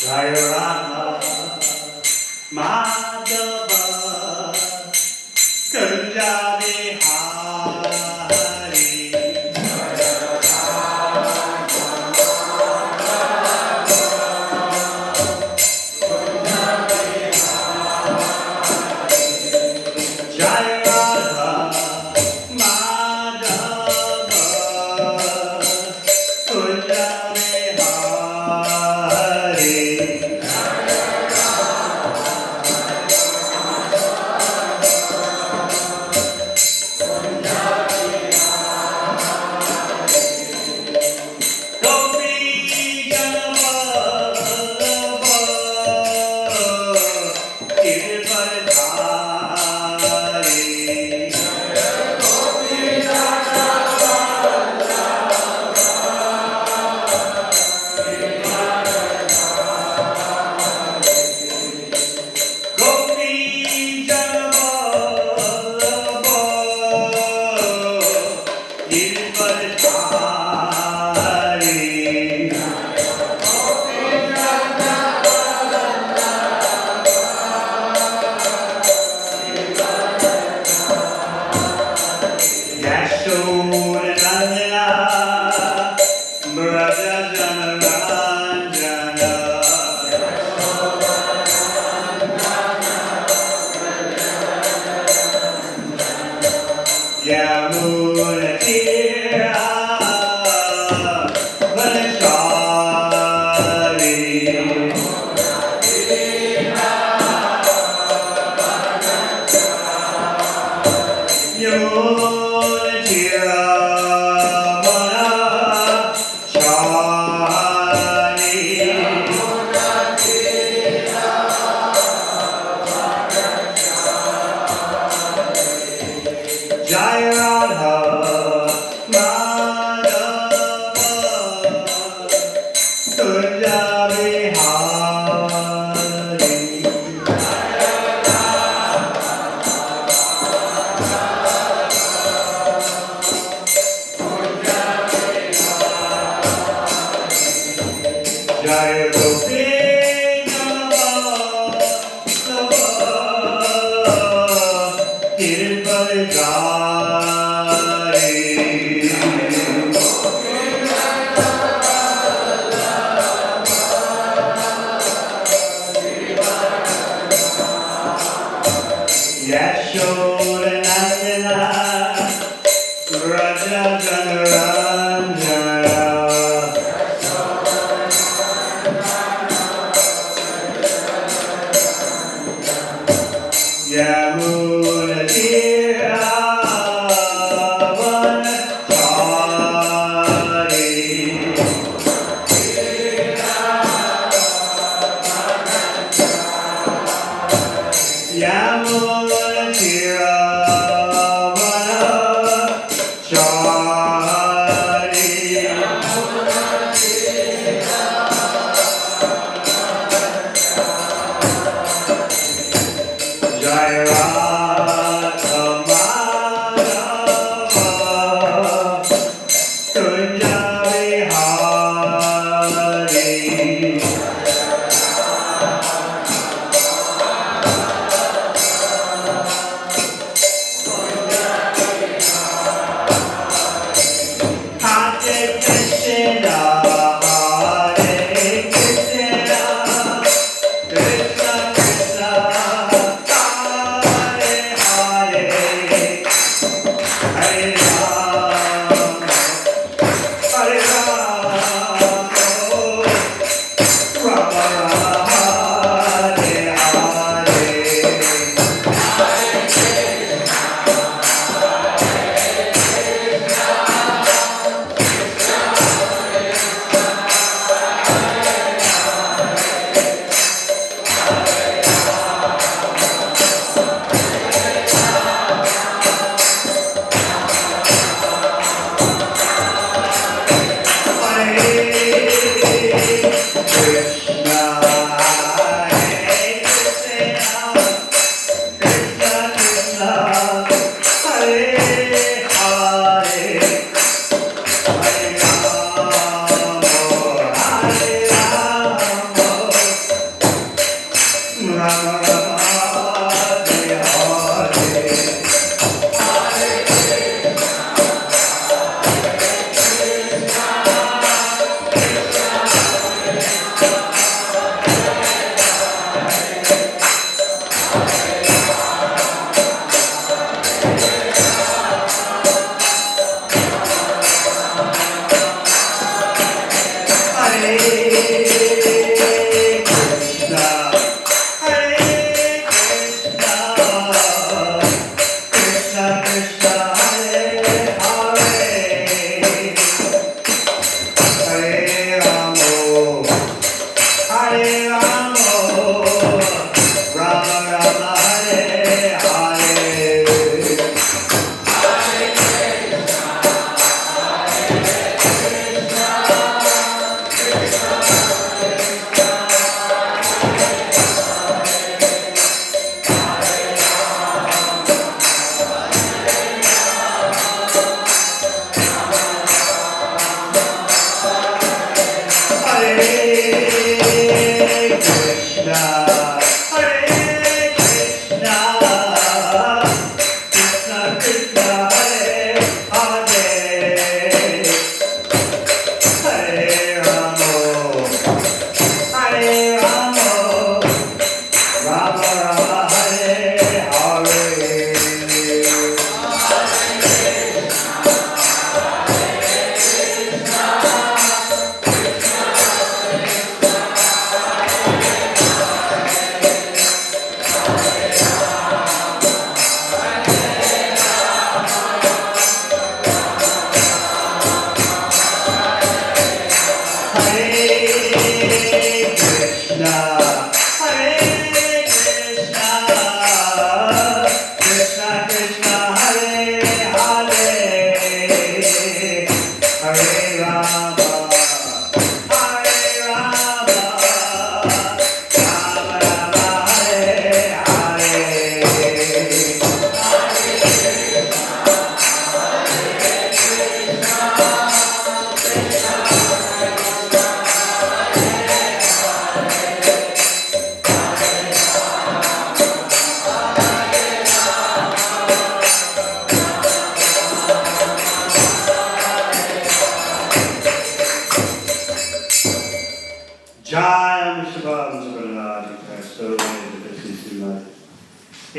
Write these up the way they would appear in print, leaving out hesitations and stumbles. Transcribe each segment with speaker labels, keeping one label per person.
Speaker 1: Hare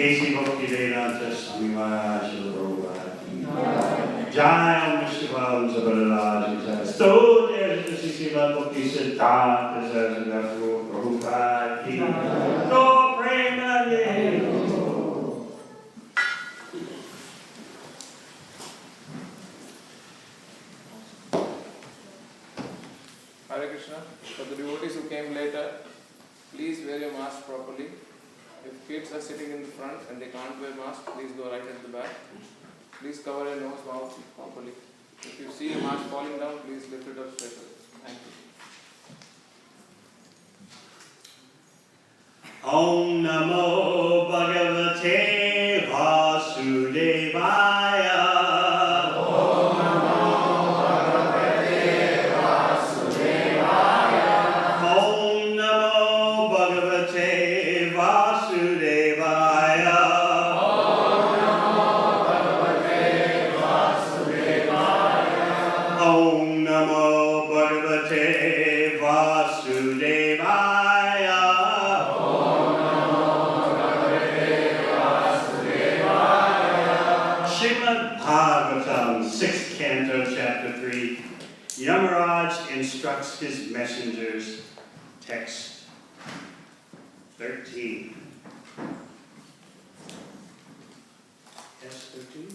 Speaker 1: Esi Bhakti Vedanta Swami Maharaja Prabhupada. Jai Vishnuvam Sabaralajita. Sto Devamrita Srimad Bhakti Siddhanta Saraswati Prabhupada. No Premanande.
Speaker 2: Hare Krishna. For the devotees who came later, please wear your mask properly. If kids are sitting in the front and they can't wear mask, please go right at the back. Please cover your nose, mouth properly. If you see a mask falling down, please lift it up straight away. Thank you.
Speaker 1: Om Namo Bhagavate Vasudevaya. Srimad Bhagavatam, 6th canto, chapter 3. Yamaraj instructs his messengers. Text 13. Yes, 13?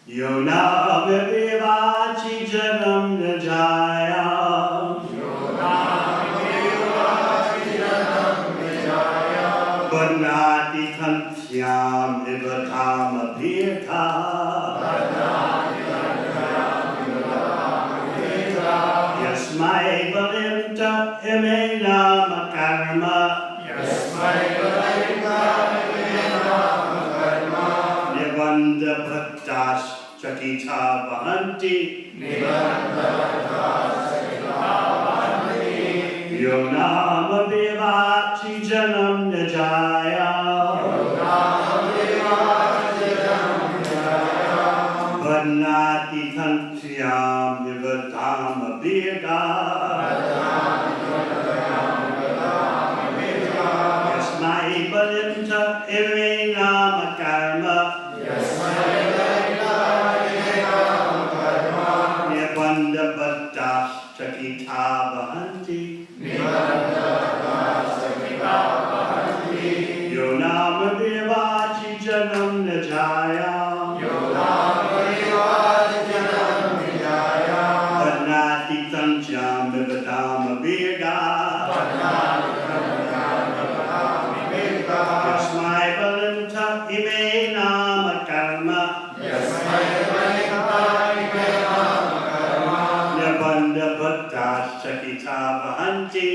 Speaker 1: Yona vivachi janam najaya. Banati kantyam nivatam apirta. Yasmai valimta himena makarma. Nivanda bhaktas chakita vahanti. janam najaya. Vanati tantriyam vivatama virga. Yasmai balimta ime nama karma. Nirvanda baddha chakita bahanti. Yo nama vivachi janam najaya. Vanati tantriyam vivatama virga. Yasmai balimta ime nama karma. Nirvanda baddha chakita bahanti.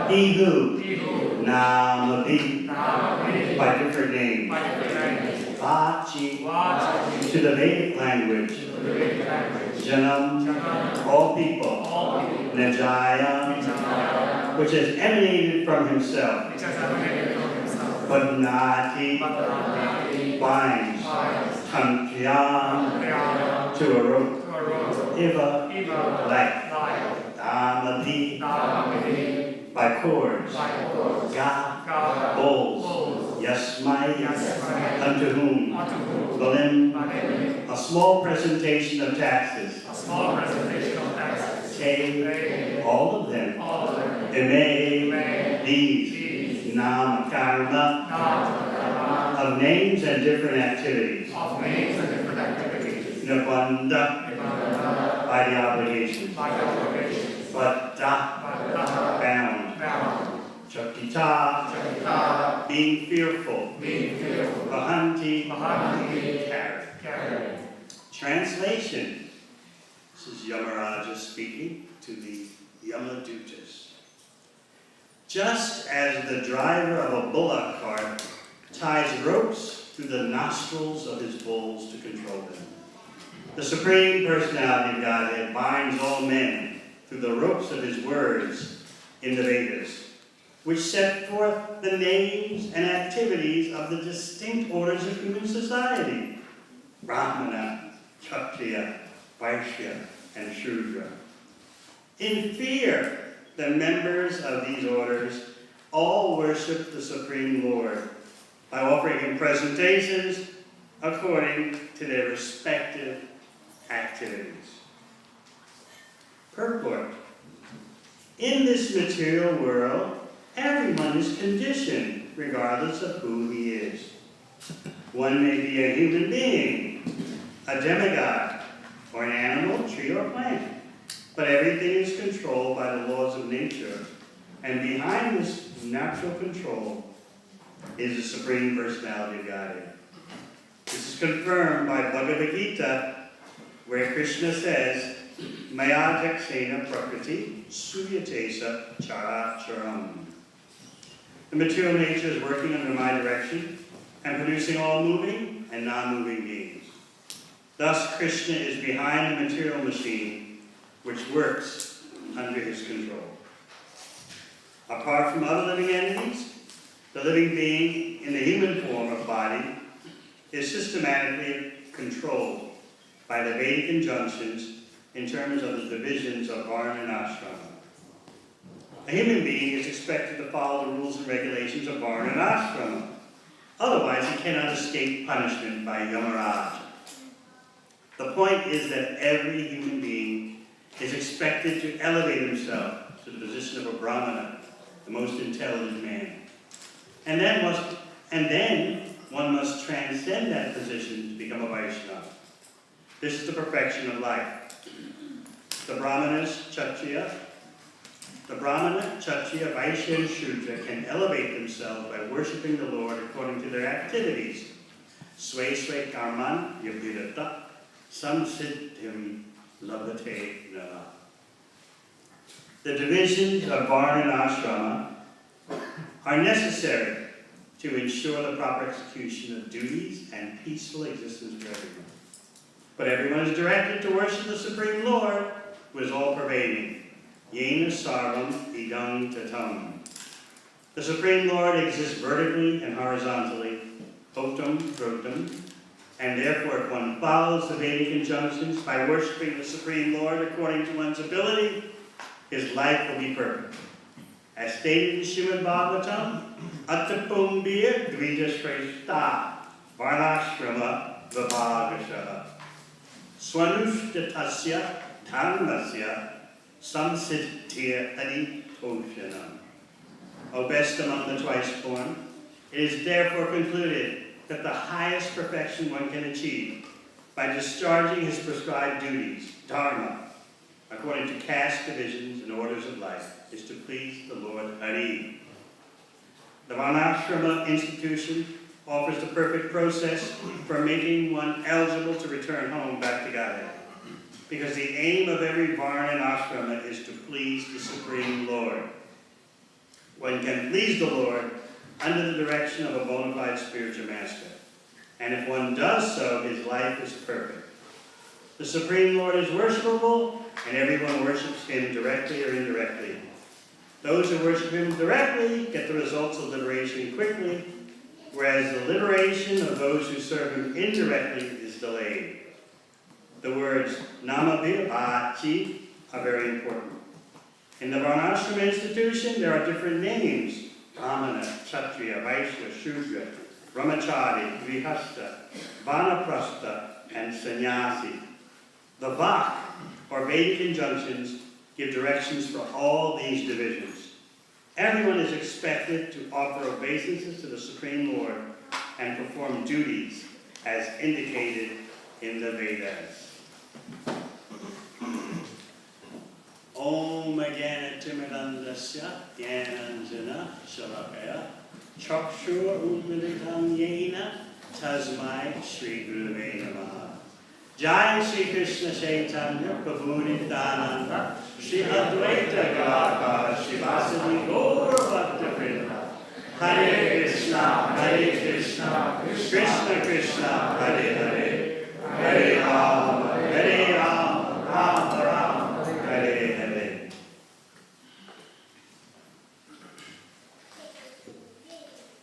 Speaker 1: Ihu, Namavi, by different names. Vachi, to the Vedic language. Janam, all people. Najaya, which has emanated from himself. Padnati, binds. Tantriyam, to a rope. Iva, like. Damati, by cords. Ga, bowls. Yasmai, unto whom. Balim, a small presentation of taxes. Te, all of them. Ime, these. Nama, karma, of names and different activities. Nabanda, by the obligation. Vada, bound. Chakita, being fearful. Vahanti, carry. Translation. This is Yamaraja speaking to the Yamadutas. Just as the driver of a bullock cart ties ropes through the nostrils of his bulls to control them, the Supreme Personality of Godhead binds all men through the ropes of his words in the Vedas, which set forth the names and activities of the distinct orders of human society: Brahmana, Kshatriya, Vaishya, and Shudra. In fear, the members of these orders all worship the Supreme Lord by offering him presentations according to their respective activities. Purport. In this material world, everyone is conditioned regardless of who he is. One may be a human being, a demigod, or an animal, tree, or plant. But everything is controlled by the laws of nature, and behind this natural control is the Supreme Personality of Godhead. This is confirmed by Bhagavad Gita, where Krishna says, Maya Jaksena Prakriti Suyatesa Chara Charam. The material nature is working under my direction and producing all moving and non-moving beings. Thus, Krishna is behind the material machine, which works under his control. Apart from other living entities, the living being in the human form of body is systematically controlled by the Vedic injunctions in terms of the divisions of Varna and Ashrama. A human being is expected to follow the rules and regulations of Varna and Ashrama. Otherwise, he cannot escape punishment by Yamaraja. The point is that every human being is expected to elevate himself to the position of a Brahmana, the most intelligent man. And then one must transcend that position to become a Vaishnava. This is the perfection of life. The Brahmana, Kshatriya, Vaishya, and Shudra can elevate themselves by worshiping the Lord according to their activities. Sway sway karman yabhirata samsiddhim labhate nava. The divisions of Varna and Ashrama are necessary to ensure the proper execution of duties and peaceful existence for everyone. But everyone is directed to worship the Supreme Lord, who is all-pervading. Yena sarvam idam tatam. The Supreme Lord exists vertically and horizontally, otam drotam, and therefore if one follows the Vedic injunctions by worshiping the Supreme Lord according to one's ability, his life will be perfect. As stated in Srimad Bhagavatam, Atapumbir Dvijashreshta Varnashrama Vibhagasha Swanushtatasya Dharmasya Samsiddhya Aditoshanam. O best among the twice born, it is therefore concluded that the highest perfection one can achieve by discharging his prescribed duties, dharma, according to caste divisions and orders of life, is to please the Lord Hari. The Varnashrama institution offers the perfect process for making one eligible to return home back to Godhead, because the aim of every Varna and Ashrama is to please the Supreme Lord. One can please the Lord under the direction of a bona fide spiritual master, and if one does so, his life is perfect. The Supreme Lord is worshipable, and everyone worships him directly or indirectly. Those who worship him directly get the results of liberation quickly, whereas the liberation of those who serve him indirectly is delayed. The words Namabhirabhachi are very important. In the Varnashrama institution, there are different names: Brahmana, Kshatriya, Vaishya, Shudra, Brahmachari, Grihastha, Vanaprastha, and Sannyasi. The Vak, or Vedic injunctions, give directions for all these divisions. Everyone is expected to offer obeisances to the Supreme Lord and perform duties as indicated in the Vedas. Om Jnanatimidandasya Jnananjana Shalakaya Chakshur Unmilitam Yena Tasmai Shri Guruve Namaha. Jai Shri Krishna Chaitanya Prabhu Nityananda Shri Advaita Gadadhar Shri Vasudeva Gaur Bhaktavrinda. Hare Krishna, Krishna Krishna, Hare Hare, Hare Ram, Ram Ram, Hare Hare.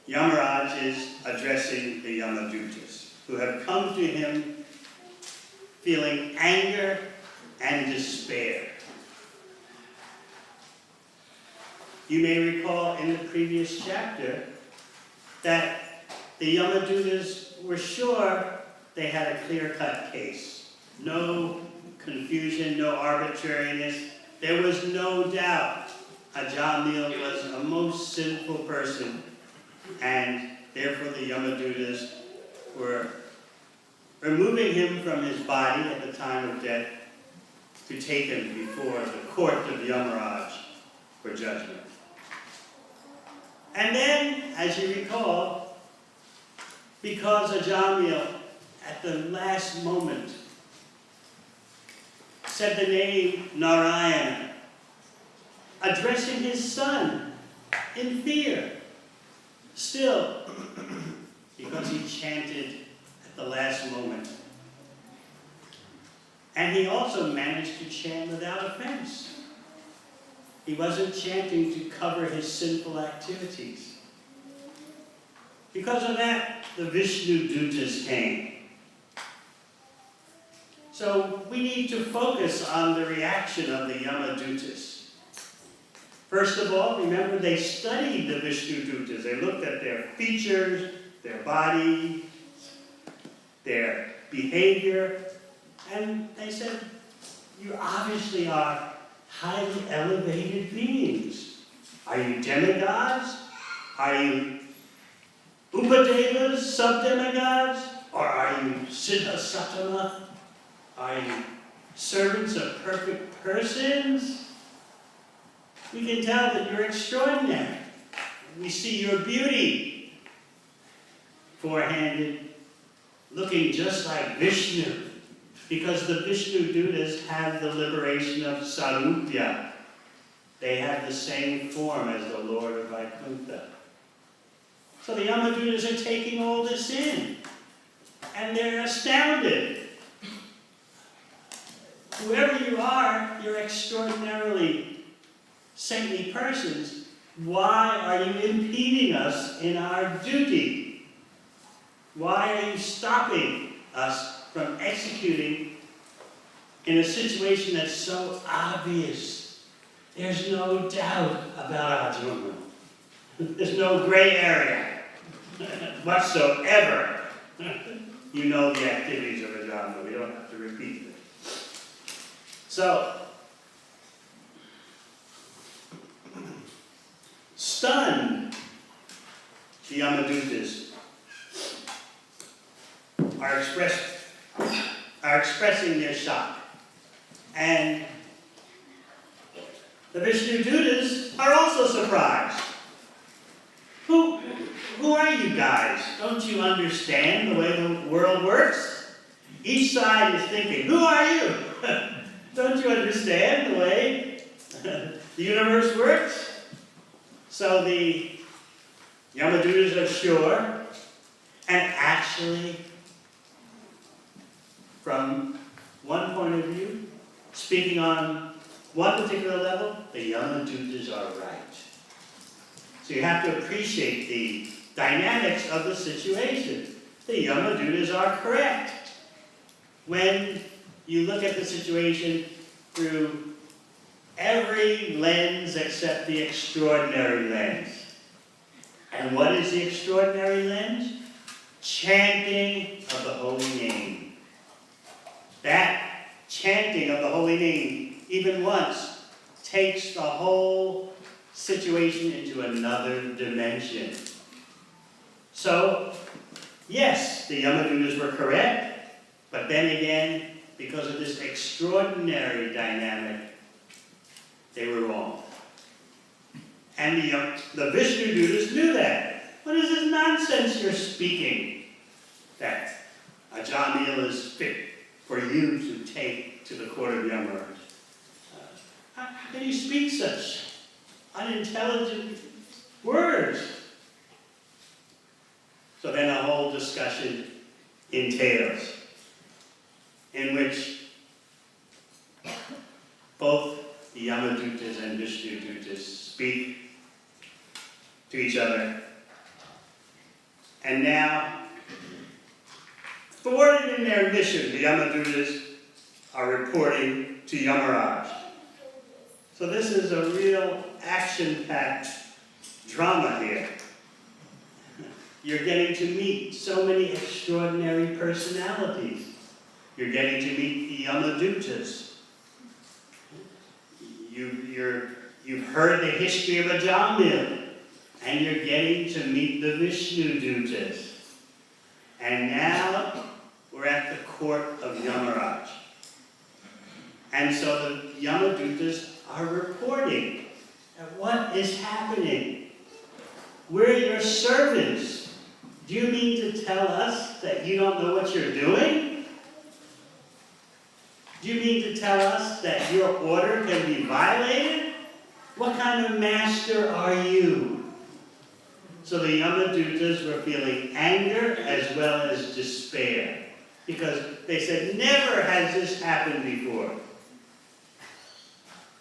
Speaker 1: Yamaraj is addressing the Yamadutas, who have come to him feeling anger and despair. You may recall in the previous chapter that the Yamadutas were sure they had a clear-cut case. No confusion, no arbitrariness. There was no doubt Ajamil was a most sinful person, and therefore the Yamadutas were removing him from his body at the time of death to take him before the court of Yamaraj for judgment. And then, as you recall, because Ajamil, at the last moment, said the name Narayana, addressing his son in fear, still, because he chanted at the last moment. And he also managed to chant without offense. He wasn't chanting to cover his sinful activities. Because of that, the Vishnu Dutas came. So we need to focus on the reaction of the Yamadutas. First of all, remember they studied the Vishnu Dutas. They looked at their features, their body, their behavior, and they said, you obviously are highly elevated beings. Are you demigods? Are you upadevas, sub-demigods? Or are you siddha sattama? Are you servants of perfect persons? We can tell that you're extraordinary. We see your beauty, four-handed, looking just like Vishnu. Because the Vishnu Dutas have the liberation of Sarupya. They have the same form as the Lord of Vaikuntha. So the Yamadutas are taking all this in. And they're astounded. Whoever you are, you're extraordinarily saintly persons. Why are you impeding us in our duty? Why are you stopping us from executing in a situation that's so obvious? There's no doubt about Ajamil. There's no gray area whatsoever. You know the activities of Ajamil. We don't have to repeat them. So, stunned, the Yamadutas are expressing their shock. And the Vishnu Dutas are also surprised. Who are you guys? Don't you understand the way the world works? Each side is thinking, who are you? Don't you understand the way the universe works? So the Yamadutas are sure, and actually, from one point of view, speaking on one particular level, the Yamadutas are right. So you have to appreciate the dynamics of the situation. The Yamadutas are correct. When you look at the situation through every lens except the extraordinary lens. And what is the extraordinary lens? Chanting of the holy name. That chanting of the holy name, even once, takes the whole situation into another dimension. So, yes, the Yamadutas were correct, But then again, because of this extraordinary dynamic, they were wrong. And the Vishnu Dutas knew that. What is this nonsense you're speaking? That a Jamil is fit for you to take to the court of Yamaraj. How can you speak such unintelligent words? So then a whole discussion entails, in which both the Yamadutas and Vishnu Dutas speak to each other. And now, thwarted in their mission, the Yamadutas are reporting to Yamaraj. So this is a real action-packed drama here. You're getting to meet so many extraordinary personalities. You're getting to meet the Yamadutas. You've heard the history of a Jamil, and you're getting to meet the Vishnu Dutas. And now we're at the court of Yamaraj. And so the Yamadutas are reporting at what is happening. We're your servants. Do you mean to tell us that you don't know what you're doing? Do you mean to tell us that your order can be violated? What kind of master are you? So the Yamadutas were feeling anger as well as despair, because they said, never has this happened before.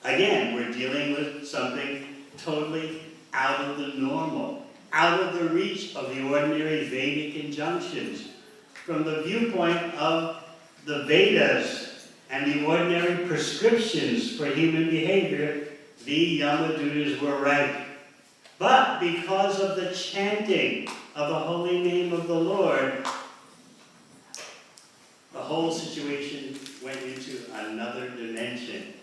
Speaker 1: Again, we're dealing with something totally out of the normal, out of the reach of the ordinary Vedic injunctions. From the viewpoint of the Vedas and the ordinary prescriptions for human behavior, the Yamadutas were right. But because of the chanting of the holy name of the Lord, the whole situation went into another dimension.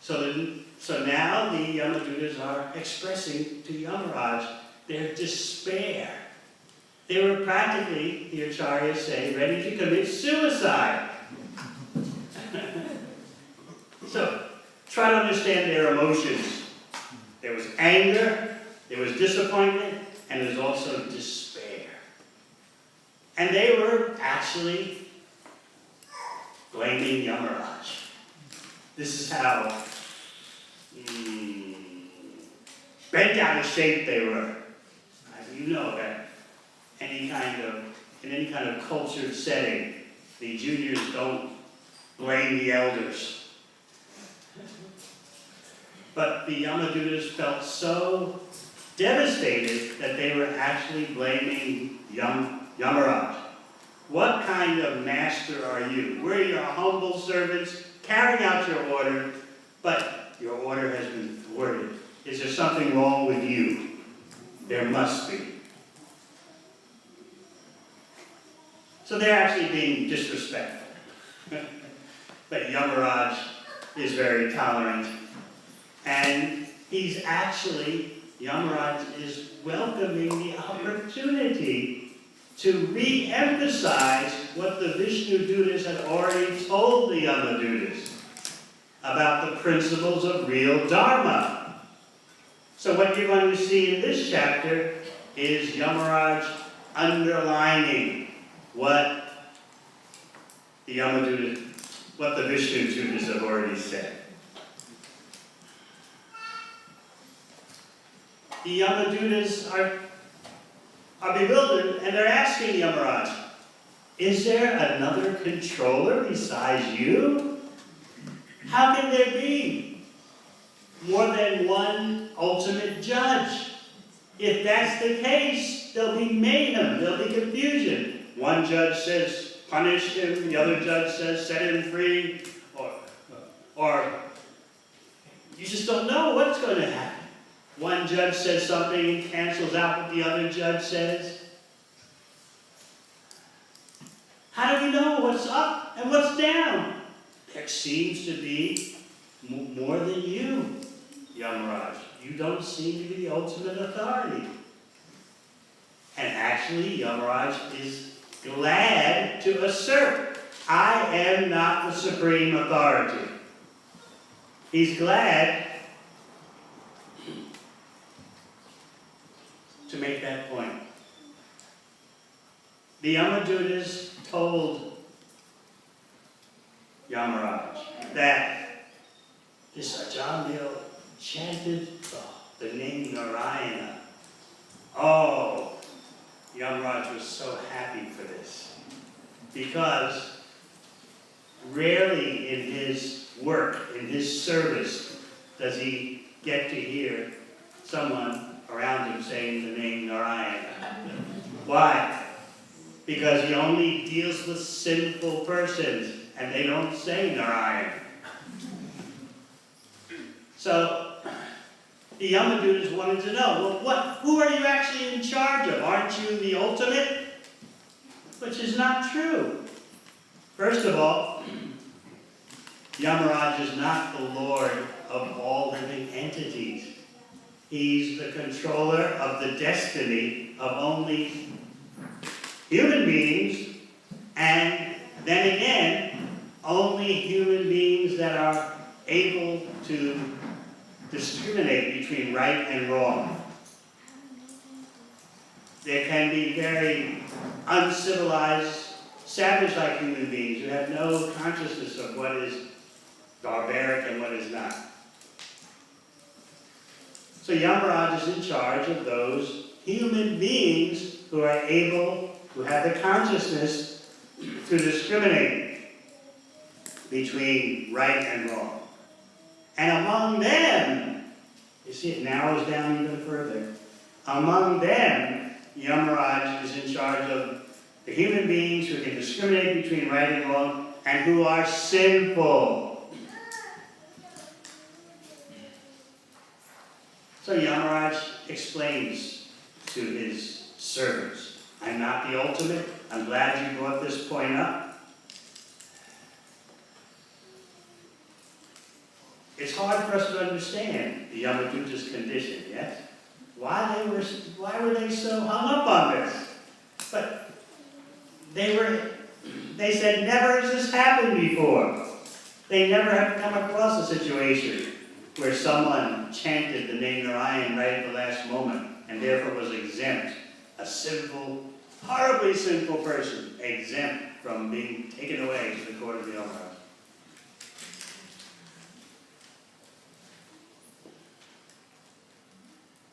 Speaker 1: So now the Yamadutas are expressing to Yamaraj their despair. They were practically, the Acharyas say, ready to commit suicide. So try to understand their emotions. There was anger, there was disappointment, and there was also despair. And they were actually blaming Yamaraj. This is how bent out of shape they were. You know that in any kind of cultured setting, the juniors don't blame the elders. But the Yamadutas felt so devastated that they were actually blaming Yamaraj. What kind of master are you? We're your humble servants, carrying out your order, but your order has been thwarted. Is there something wrong with you? There must be. So they're actually being disrespectful. But Yamaraj is very tolerant. And Yamaraj is welcoming the opportunity to re-emphasize what the Vishnu Dutas had already told the Yamadutas about the principles of real Dharma. So what you're going to see in this chapter is Yamaraj underlining what the Vishnu Dutas have already said. The Yamadutas are bewildered, and they're asking Yamaraj, is there another controller besides you? How can there be more than one ultimate judge? If that's the case, there'll be mayhem, there'll be confusion. One judge says, punish him, the other judge says, set him free, or you just don't know what's going to happen. One judge says something and cancels out what the other judge says. How do we know what's up and what's down? There seems to be more than you, Yamaraj. You don't seem to be the ultimate authority. And actually, Yamaraj is glad to assert, I am not the supreme authority. He's glad to make that point. The Yamadutas told Yamaraj that this Ajamil chanted the name Narayana. Oh, Yamaraj was so happy for this, because rarely in his work, in his service, does he get to hear someone around him saying the name Narayana. Why? Because he only deals with sinful persons, and they don't say Narayana. So, the Yamadutas wanted to know, well, who are you actually in charge of? Aren't you the ultimate? Which is not true. First of all, Yamaraj is not the Lord of all living entities. He's the controller of the destiny of only human beings, and then again, only human beings that are able to discriminate between right and wrong. There can be very uncivilized, savage-like human beings who have no consciousness of what is barbaric and what is not. So Yamaraj is in charge of those human beings who are able, who have the consciousness to discriminate between right and wrong. And among them, you see it narrows down even further. Among them, Yamaraj is in charge of the human beings who can discriminate between right and wrong and who are sinful. So Yamaraj explains to his servants, I'm not the ultimate. I'm glad you brought this point up. It's hard for us to understand the Yamaduta's condition, yes? Why were they so hung up on this? But they said, never has this happened before. They never have come across a situation where someone chanted the name Narayan right at the last moment and therefore was exempt. A sinful, horribly sinful person, exempt from being taken away to the court of the Maharaja.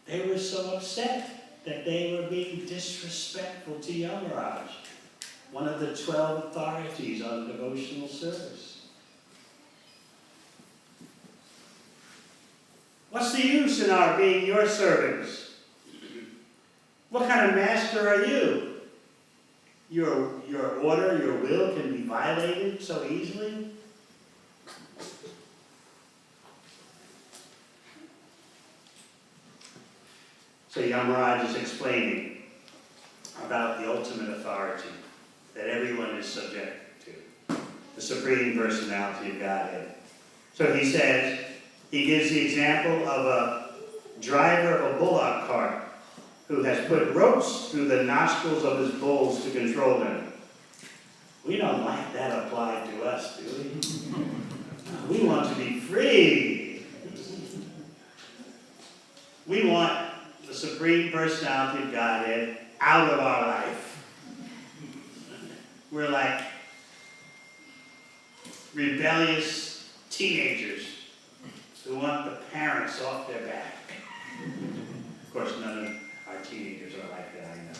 Speaker 1: They were so upset that they were being disrespectful to Yamaraj, one of the 12 authorities on devotional service. What's the use in our being your servants? What kind of master are you? Your order, your will can be violated so easily? So Yamaraj is explaining about the ultimate authority that everyone is subject to, the Supreme Personality of Godhead. So he says, he gives the example of a driver of a bullock cart who has put ropes through the nostrils of his bulls to control them. We don't like that applied to us, do we? We want to be free. We want the Supreme Personality of Godhead out of our life. We're like rebellious teenagers who want the parents off their back. Of course, none of our teenagers are like that, I know.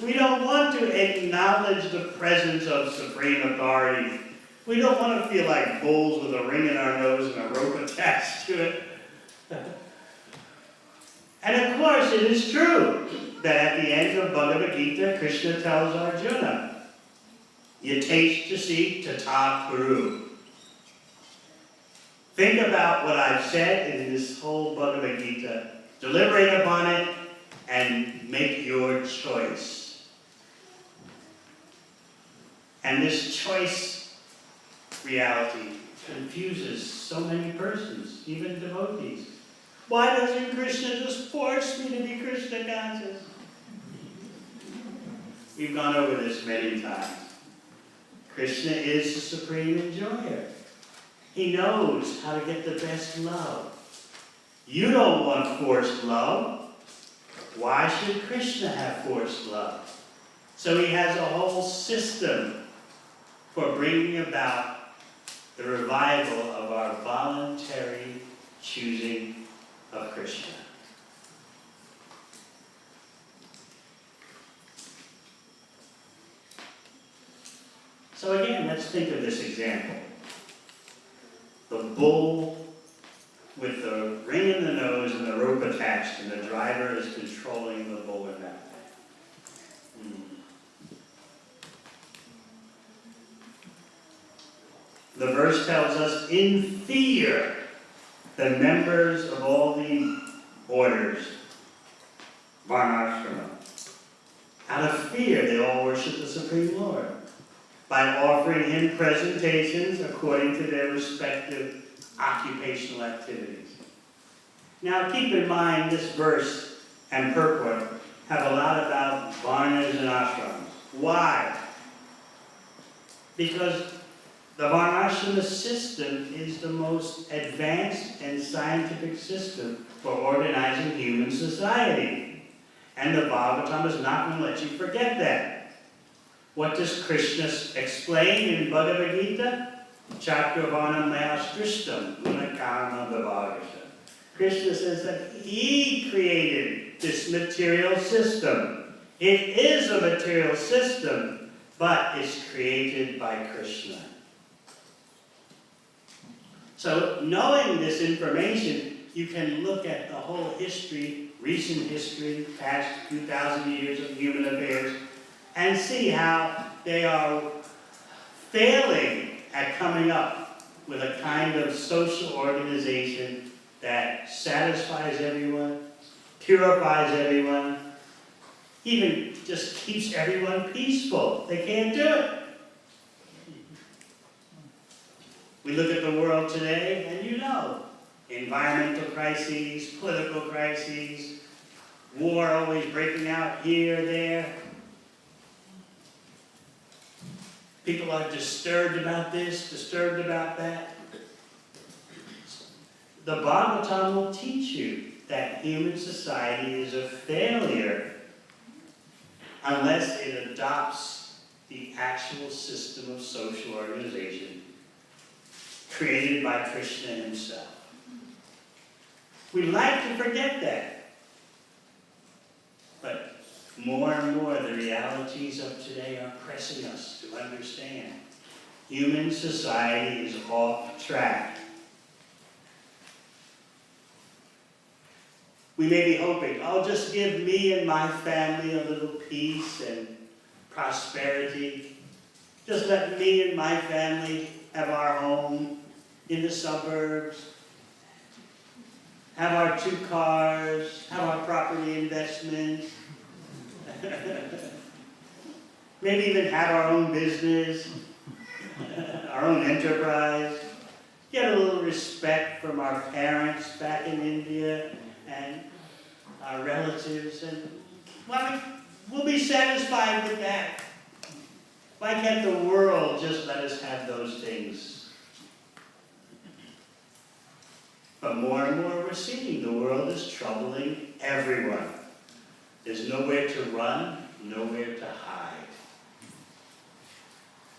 Speaker 1: We don't want to acknowledge the presence of supreme authority. We don't want to feel like bulls with a ring in our nose and a rope attached to it. And of course, it is true that at the end of Bhagavad Gita, Krishna tells Arjuna, Yatesh Jasi Tata Kuru. Think about what I've said in this whole Bhagavad Gita. Deliberate upon it and make your choice. And this choice reality confuses so many persons, even devotees. Why doesn't Krishna just force me to be Krishna conscious? We've gone over this many times. Krishna is the supreme enjoyer. He knows how to get the best love. You don't want forced love. Why should Krishna have forced love? So he has a whole system for bringing about the revival of our voluntary choosing of Krishna. So again, let's think of this example. The bull with the ring in the nose and the rope attached, and the driver is controlling the bull in that way. The verse tells us, in fear, the members of all the orders, Varnashrama, out of fear they all worship the Supreme Lord by offering him presentations according to their respective occupational activities. Now keep in mind this verse and purport have a lot about varnas and ashrams. Why? Because the varnashrama system is the most advanced and scientific system for organizing human society. And the Bhagavatam is not going to let you forget that. What does Krishna explain in Bhagavad Gita? Chapter Varnam Mayastristam, Gunakarma Vibhagasha. Krishna says that he created this material system. It is a material system, but it's created by Krishna. So knowing this information, you can look at the whole history, recent history, past 2,000 years of human affairs, and see how they are failing at coming up with a kind of social organization that satisfies everyone, purifies everyone, even just keeps everyone peaceful. They can't do it. We look at the world today, and you know, environmental crises, political crises, war always breaking out here, there. People are disturbed about this, disturbed about that. The Bhagavatam will teach you that human society is a failure unless it adopts the actual system of social organization created by Krishna himself. We like to forget that. But more and more, the realities of today are pressing us to understand. Human society is off track. We may be hoping, oh, just give me and my family a little peace and prosperity. Just let me and my family have our home in the suburbs, have our 2 cars, have our property investment, maybe even have our own business, our own enterprise, get a little respect from our parents back in India and our relatives, and well, we'll be satisfied with that. Why can't the world just let us have those things? But more and more we're seeing the world is troubling everyone. There's nowhere to run, nowhere to hide.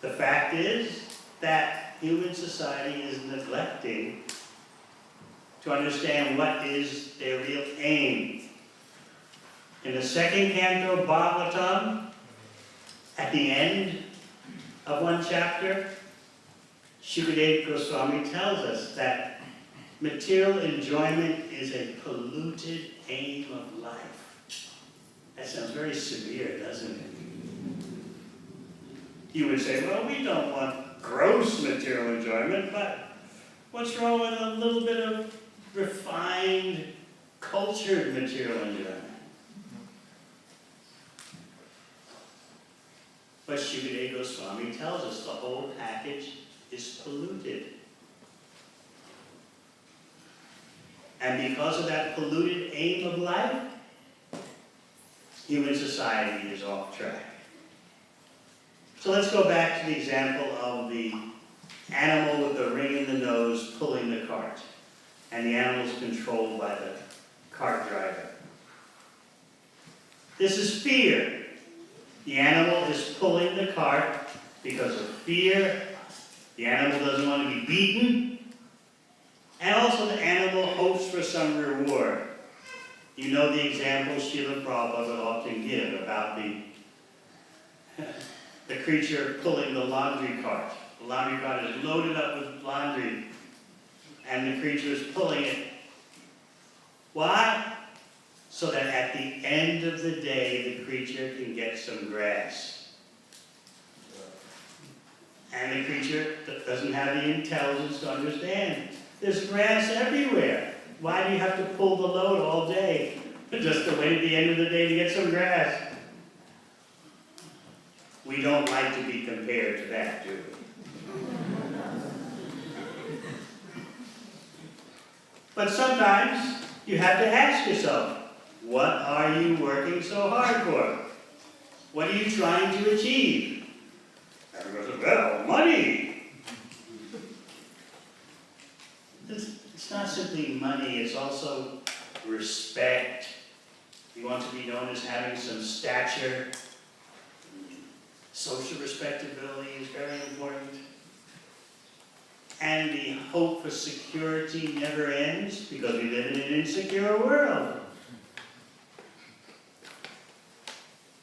Speaker 1: The fact is that human society is neglecting to understand what is their real aim. In the second canto of Bhagavatam, at the end of one chapter, Shukadeva Goswami tells us that material enjoyment is a polluted aim of life. That sounds very severe, doesn't it? You would say, well, we don't want gross material enjoyment, but what's wrong with a little bit of refined, cultured material enjoyment? But Shukadeva Goswami tells us the whole package is polluted. And because of that polluted aim of life, human society is off track. So let's go back to the example of the animal with the ring in the nose pulling the cart, and the animal's controlled by the cart driver. This is fear. The animal is pulling the cart because of fear. The animal doesn't want to be beaten. And also the animal hopes for some reward. You know the example Srila Prabhupada would often give about the creature pulling the laundry cart. The laundry cart is loaded up with laundry, and the creature is pulling it. Why? So that at the end of the day, the creature can get some grass. And the creature doesn't have the intelligence to understand. There's grass everywhere. Why do you have to pull the load all day just to wait at the end of the day to get some grass? We don't like to be compared to that, do we? But sometimes you have to ask yourself, what are you working so hard for? What are you trying to achieve? Everyone says, well, money. It's not simply money, it's also respect. You want to be known as having some stature. Social respectability is very important. And the hope for security never ends because we live in an insecure world.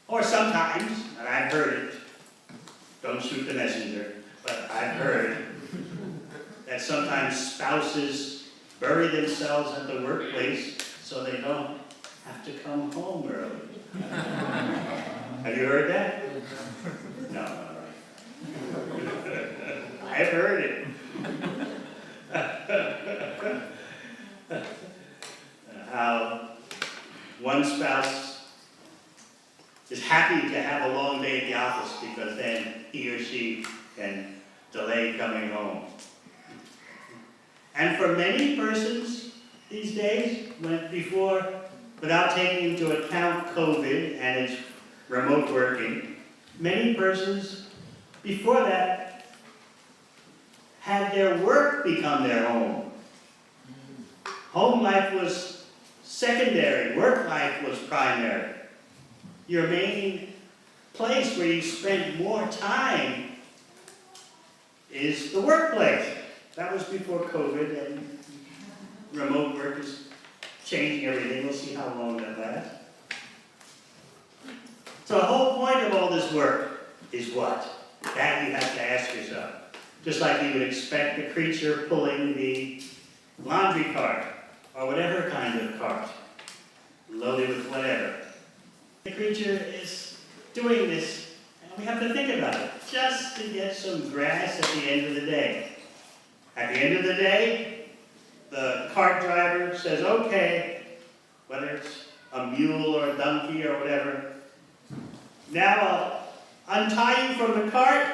Speaker 1: Or sometimes, and I've heard it, don't shoot the messenger, but I've heard that sometimes spouses bury themselves at the workplace so they don't have to come home early. Have you heard that? No, all right. I've heard it. How one spouse is happy to have a long day at the office because then he or she can delay coming home. And for many persons these days, without taking into account COVID and its remote working, many persons before that had their work become their home. Home life was secondary, work life was primary. Your main place where you spend more time is the workplace. That was before COVID, and remote work is changing everything. We'll see how long that lasts. So the whole point of all this work is what? That you have to ask yourself. Just like you would expect the creature pulling the laundry cart, or whatever kind of cart, loaded with whatever. The creature is doing this, and we have to think about it, just to get some grass at the end of the day. At the end of the day, the cart driver says, okay, whether it's a mule or a donkey or whatever, now I'll untie you from the cart,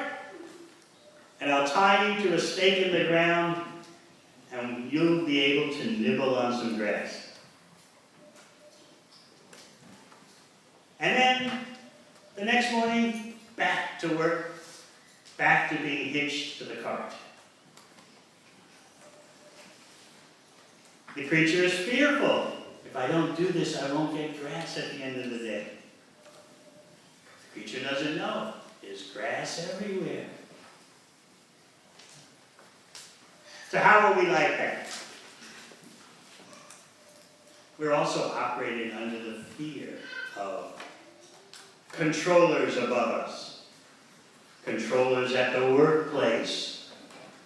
Speaker 1: and I'll tie you to a stake in the ground, and you'll be able to nibble on some grass. And then, the next morning, back to work, back to being hitched to the cart. The creature is fearful. If I don't do this, I won't get grass at the end of the day. The creature doesn't know. There's grass everywhere. So how are we like that? We're also operating under the fear of controllers above us, controllers at the workplace,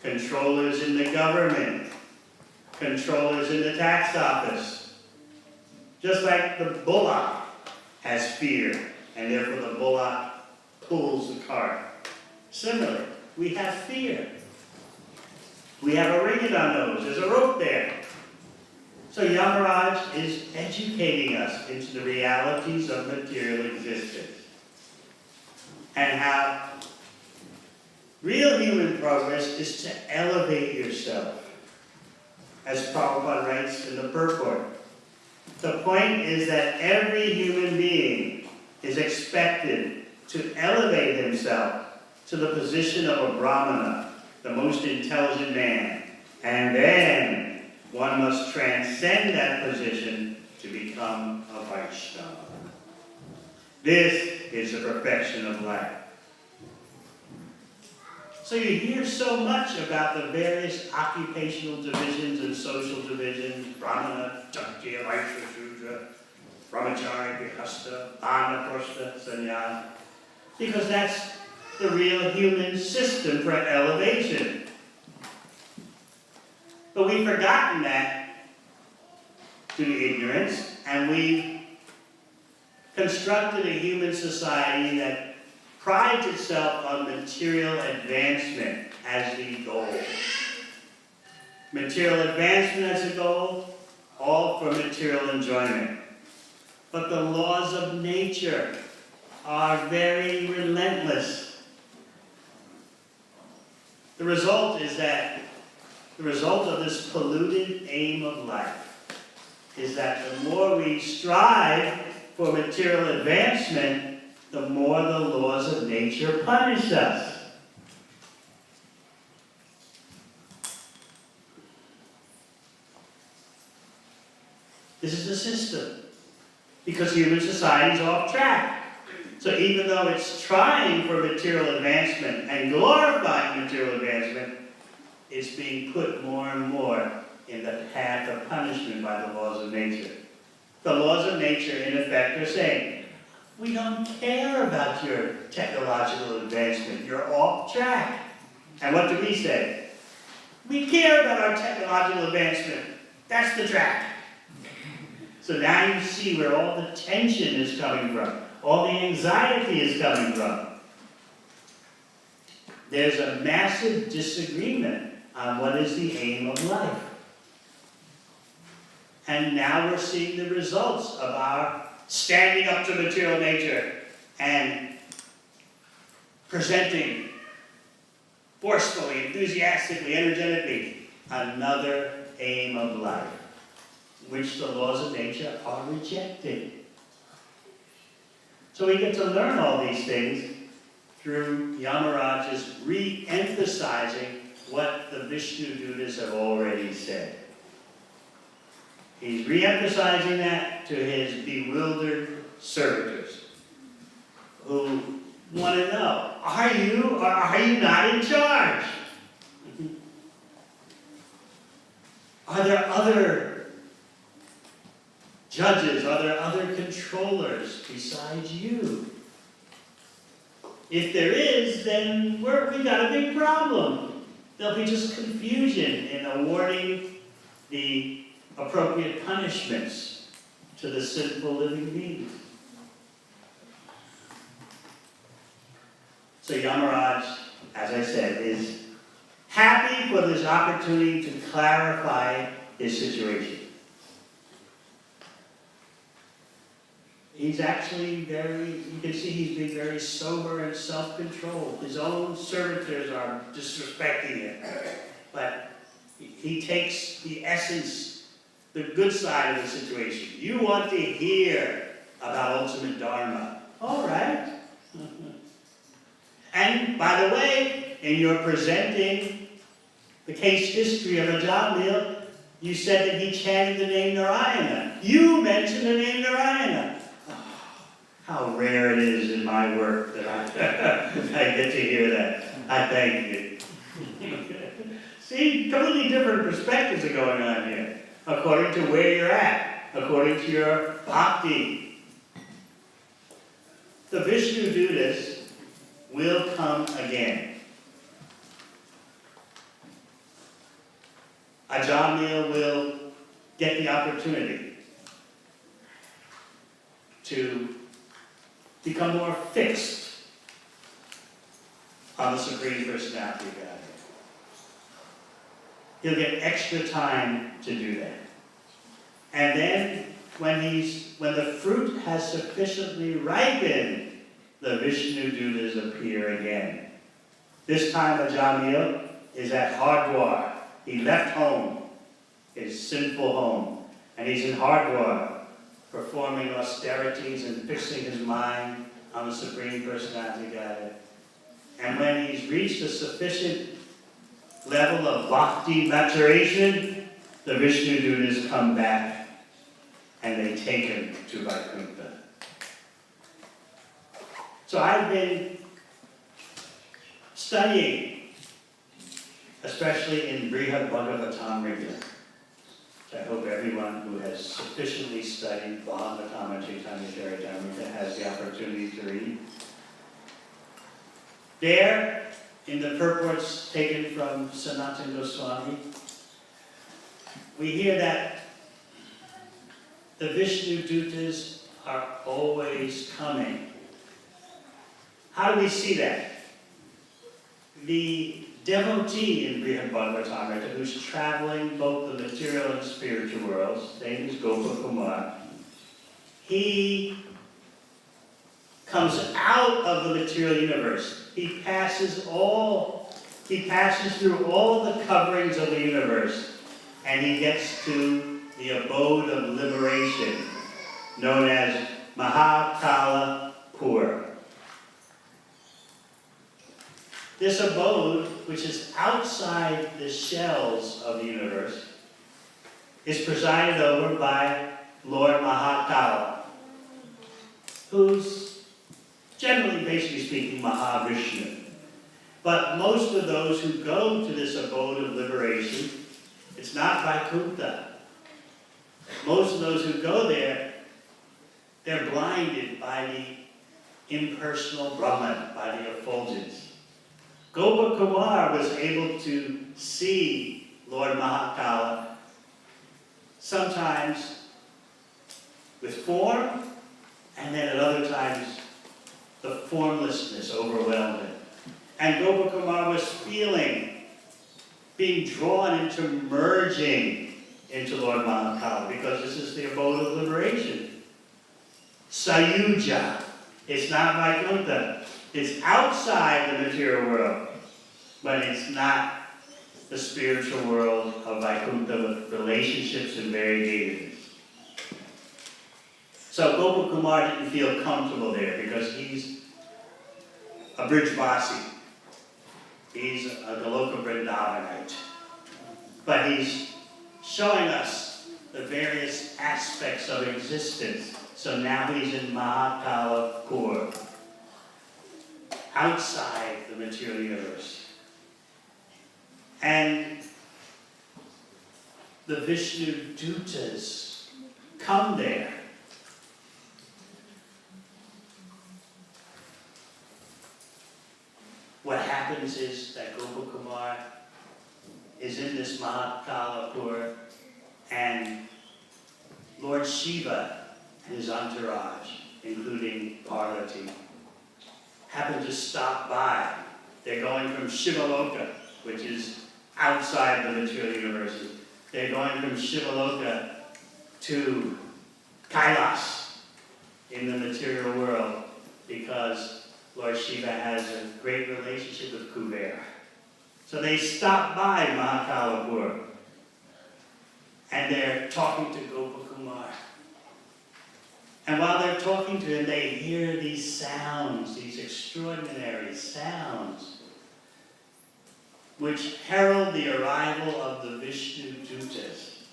Speaker 1: controllers in the government, controllers in the tax office. Just like the bullock has fear, and therefore the bullock pulls the cart. Similarly, we have fear. We have a ring in our nose. There's a rope there. So Yamaraj is educating us into the realities of material existence and how real human progress is to elevate yourself. as Prabhupada writes in the purport. The point is that every human being is expected to elevate himself to the position of a Brahmana, the most intelligent man, and then one must transcend that position to become a Vaishnava. This is the perfection of life. So you hear so much about the various occupational divisions and social divisions: Brahmana, Kshatriya, Vaishya, Shudra, Brahmachari, Grihastha, Vanaprastha, Sannyasa, because that's the real human system for elevation. But we've forgotten that due to ignorance, and we've constructed a human society that prides itself on material advancement as the goal. Material advancement as a goal, all for material enjoyment. But the laws of nature are very relentless. The result of this polluted aim of life is that the more we strive for material advancement, the more the laws of nature punish us. This is the system, because human society is off track. So even though it's trying for material advancement and glorifying material advancement, it's being put more and more in the path of punishment by the laws of nature. The laws of nature, in effect, are saying, we don't care about your technological advancement. You're off track. And what do we say? We care about our technological advancement. That's the track. So now you see where all the tension is coming from. All the anxiety is coming from. There's a massive disagreement on what is the aim of life. And now we're seeing the results of our standing up to material nature and presenting forcefully, enthusiastically, energetically another aim of life, which the laws of nature are rejecting. So we get to learn all these things through Yamaraja's re-emphasizing what the Vishnu Dutas have already said. He's re-emphasizing that to his bewildered servitors who want to know, are you or are you not in charge? Are there other judges? Are there other controllers besides you? If there is, then we got a big problem. There'll be just confusion in awarding the appropriate punishments to the sinful living beings. So Yamaraj, as I said, is happy for this opportunity to clarify his situation. He's actually you can see he's being very sober and self-controlled. His own servitors are disrespecting him. But he takes the essence, the good side of the situation. You want to hear about ultimate Dharma. All right. And by the way, in your presenting the case history of Ajamil, you said that he chanted the name Narayana. You mentioned the name Narayana. How rare it is in my work that I get to hear that. I thank you. See, completely different perspectives are going on here, according to where you're at, according to your bhakti. The Vishnu Dutas will come again. Ajamil will get the opportunity to become more fixed on the Supreme Personality of Godhead. He'll get extra time to do that. And then, when the fruit has sufficiently ripened, the Vishnu Dutas appear again. This time Ajamil is at Hardwar. He left home his sinful home, and he's in Hardwar, performing austerities and fixing his mind on the Supreme Personality Godhead. And when he's reached a sufficient level of bhakti maturation, the Vishnu Dutas come back and they take him to Vaikuntha. So I've been studying, especially in Brihad Bhagavatamrita, which I hope everyone who has sufficiently studied Bhagavatam and Chaitanya Charitamrita has the opportunity to read. There, in the purports taken from Sanatana Goswami, we hear that the Vishnu Dutas are always coming. How do we see that? The devotee in Brihad Bhagavatamrita who's traveling both the material and spiritual worlds, his name is Gopa Kumar, he comes out of the material universe. He passes through all the coverings of the universe, and he gets to the abode of liberation, known as Mahakala Pur. This abode, which is outside the shells of the universe, is presided over by Lord Mahakala, who's generally, basically speaking, Mahavishnu. But most of those who go to this abode of liberation, it's not Vaikuntha. Most of those who go there, they're blinded by the impersonal Brahman, by the effulgence. Gopa Kumar was able to see Lord Mahakala sometimes with form, and then at other times the formlessness overwhelmed him. And Gopa Kumar was feeling, being drawn into merging into Lord Mahakala, because this is the abode of liberation. Sayuja. It's not Vaikuntha. It's outside the material world, but it's not the spiritual world of Vaikuntha with relationships and variegated. So Gopa Kumar didn't feel comfortable there because he's a Brijvasi. He's a Goloka Vrindavanite. But he's showing us the various aspects of existence. So now he's in Mahakala Pur, outside the material universe. And the Vishnu Dutas come there. What happens is that Gopa Kumar is in this Mahakala Pur, and Lord Shiva and his entourage, including Parvati, happen to stop by. They're going from Shivaloka, which is outside the material universe. They're going from Shivaloka to Kailas in the material world, because Lord Shiva has a great relationship with Kuber. So they stop by Mahakala Pur, and they're talking to Gopa Kumar. And while they're talking to him, they hear these sounds, these extraordinary sounds, which herald the arrival of the Vishnu Dutas.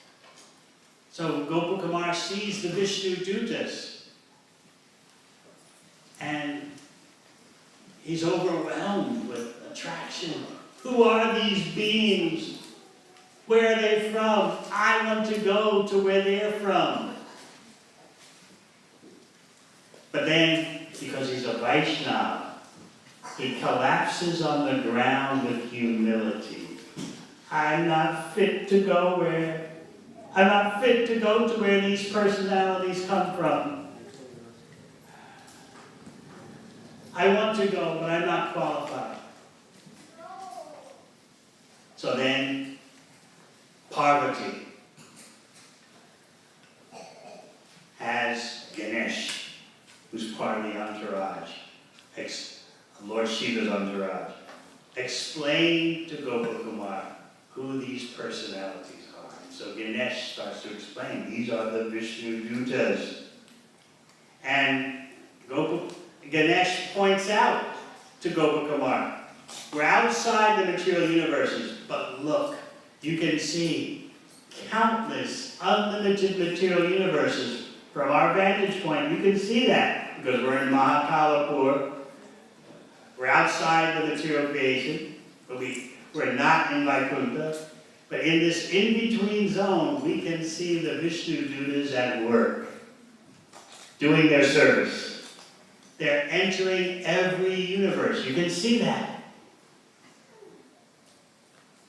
Speaker 1: So Gopa Kumar sees the Vishnu Dutas, and he's overwhelmed with attraction. Who are these beings? Where are they from? I want to go to where they're from. But then, because he's a Vaishnava, he collapses on the ground with humility. I'm not fit to go to where these personalities come from. I want to go, but I'm not qualified. So then, Parvati has Ganesh, who's part of the entourage, Lord Shiva's entourage, explain to Gopa Kumar who these personalities are. So Ganesh starts to explain, these are the Vishnu Dutas. And Ganesh points out to Gopakumar, we're outside the material universes, but look, you can see countless unlimited material universes. From our vantage point, you can see that because we're in Mahakalapur. We're outside the material creation, but we're not in Vaikuntha. But in this in-between zone, we can see the Vishnu Dutas at work, doing their service. They're entering every universe. You can see that.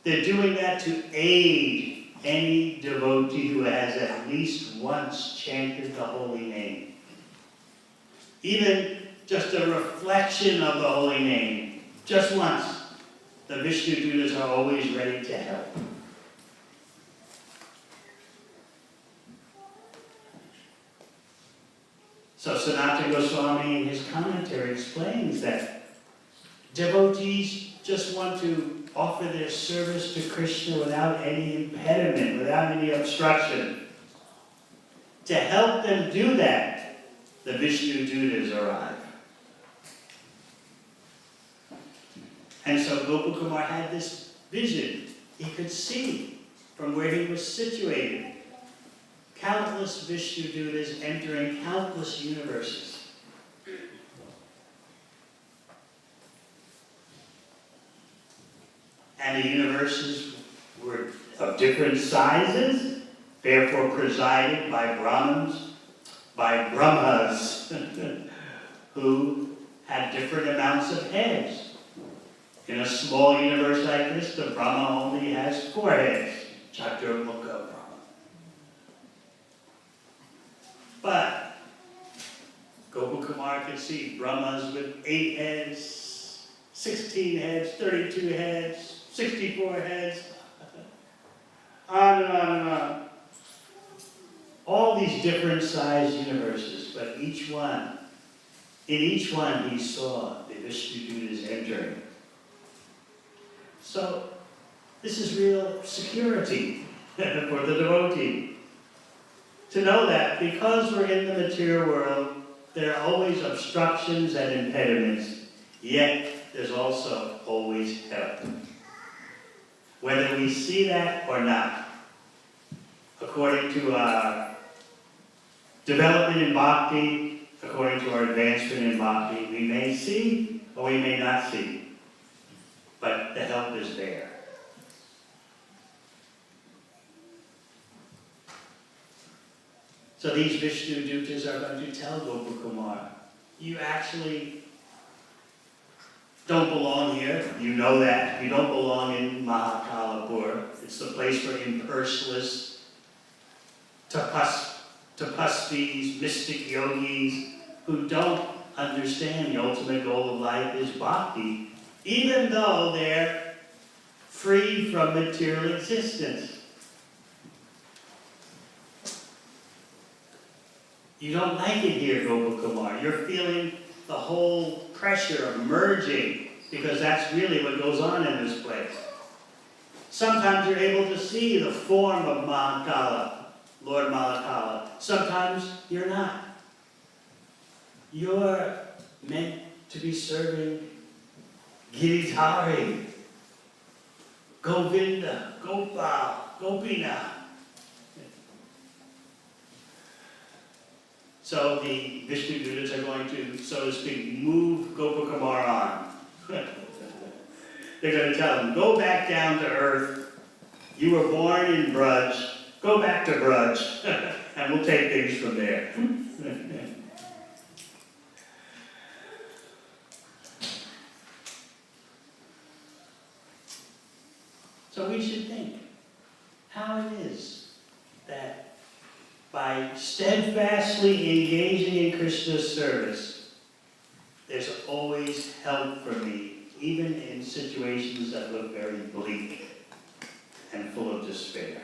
Speaker 1: They're doing that to aid any devotee who has at least once chanted the holy name. Even just a reflection of the holy name, just once, the Vishnu Dutas are always ready to help. So Sanatana Goswami in his commentary explains that devotees just want to offer their service to Krishna without any impediment, without any obstruction. To help them do that, the Vishnu Dutas arrive. And so Gopakumar had this vision. He could see from where he was situated countless Vishnu Dutas entering countless universes. And the universes were of different sizes, therefore presided by Brahmins, by Brahmas, who had different amounts of heads. In a small universe like this, the Brahma only has 4 heads, Chaturmukha Brahma. But Gopakumar could see Brahmas with 8 heads, 16 heads, 32 heads, 64 heads, on and on and on. All these different sized universes, but in each one he saw the Vishnu Dutas entering. So this is real security for the devotee. To know that because we're in the material world, there are always obstructions and impediments, yet there's also always help. Whether we see that or not, according to our development in bhakti, according to our advancement in bhakti, we may see or we may not see, but the help is there. So these Vishnu Dutas are going to tell Gopakumar, you actually don't belong here. You know that. You don't belong in Mahakalapur. It's the place for impersonalists, tapasvis, mystic yogis, who don't understand the ultimate goal of life is bhakti, even though they're free from material existence. You don't like it here, Gopakumar. You're feeling the whole pressure of merging, because that's really what goes on in this place. Sometimes you're able to see the form of Mahakala, Lord Malakala. Sometimes you're not. You're meant to be serving Giridhari, Govinda, Gopal, Gopinath. So the Vishnu Dutas are going to, so to speak, move Gopakumar on. They're going to tell him, go back down to earth. You were born in Braj. Go back to Braj, and we'll take things from there. So we should think how it is that by steadfastly engaging in Krishna's service, there's always help for me, even in situations that look very bleak and full of despair.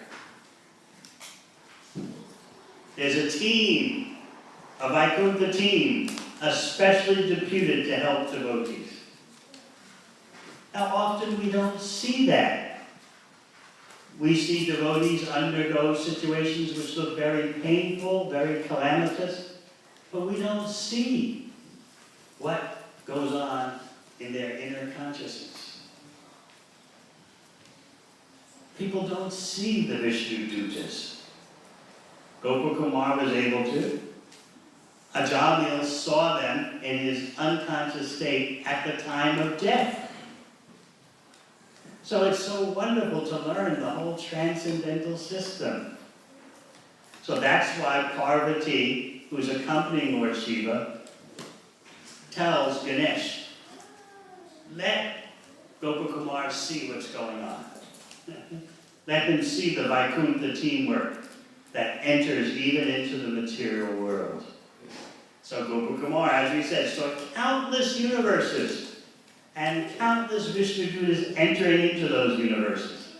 Speaker 1: There's a team, a Vaikuntha team, especially deputed to help devotees. Now, often we don't see that. We see devotees undergo situations which look very painful, very calamitous, but we don't see what goes on in their inner consciousness. People don't see the Vishnu Dutas. Gopakumar was able to. Ajamil saw them in his unconscious state at the time of death. So it's so wonderful to learn the whole transcendental system. So that's why Parvati, who's accompanying Lord Shiva, tells Ganesh, let Gopakumar see what's going on. Let him see the Vaikuntha teamwork that enters even into the material world. So Gopakumar, as we said, saw countless universes and countless Vishnu Dutas entering into those universes.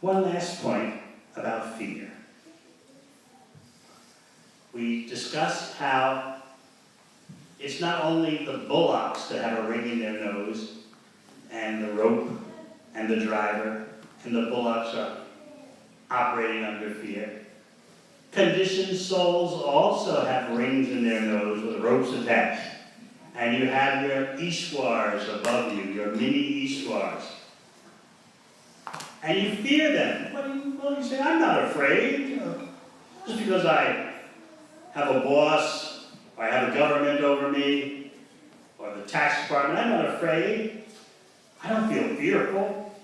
Speaker 1: One last point about fear. We discussed how it's not only the bullocks that have a ring in their nose, and the rope, and the driver, and the bullocks are operating under fear. Conditioned souls also have rings in their nose with ropes attached. And you have your Ishwars above you, your mini Ishwars. And you fear them. Well, you say, I'm not afraid. Just because I have a boss, or I have a government over me, or the tax department, I'm not afraid. I don't feel fearful.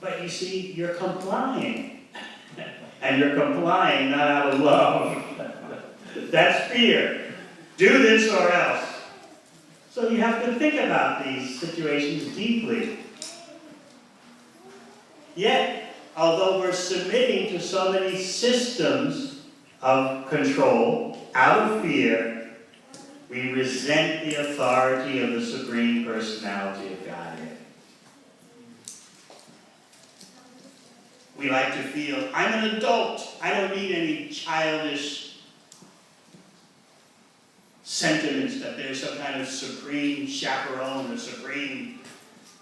Speaker 1: But you see, you're complying. And you're complying not out of love. That's fear. Do this or else. So you have to think about these situations deeply. Yet, although we're submitting to so many systems of control out of fear, we resent the authority of the Supreme Personality of Godhead. We like to feel, I'm an adult. I don't need any childish sentiments that there's some kind of supreme chaperone or supreme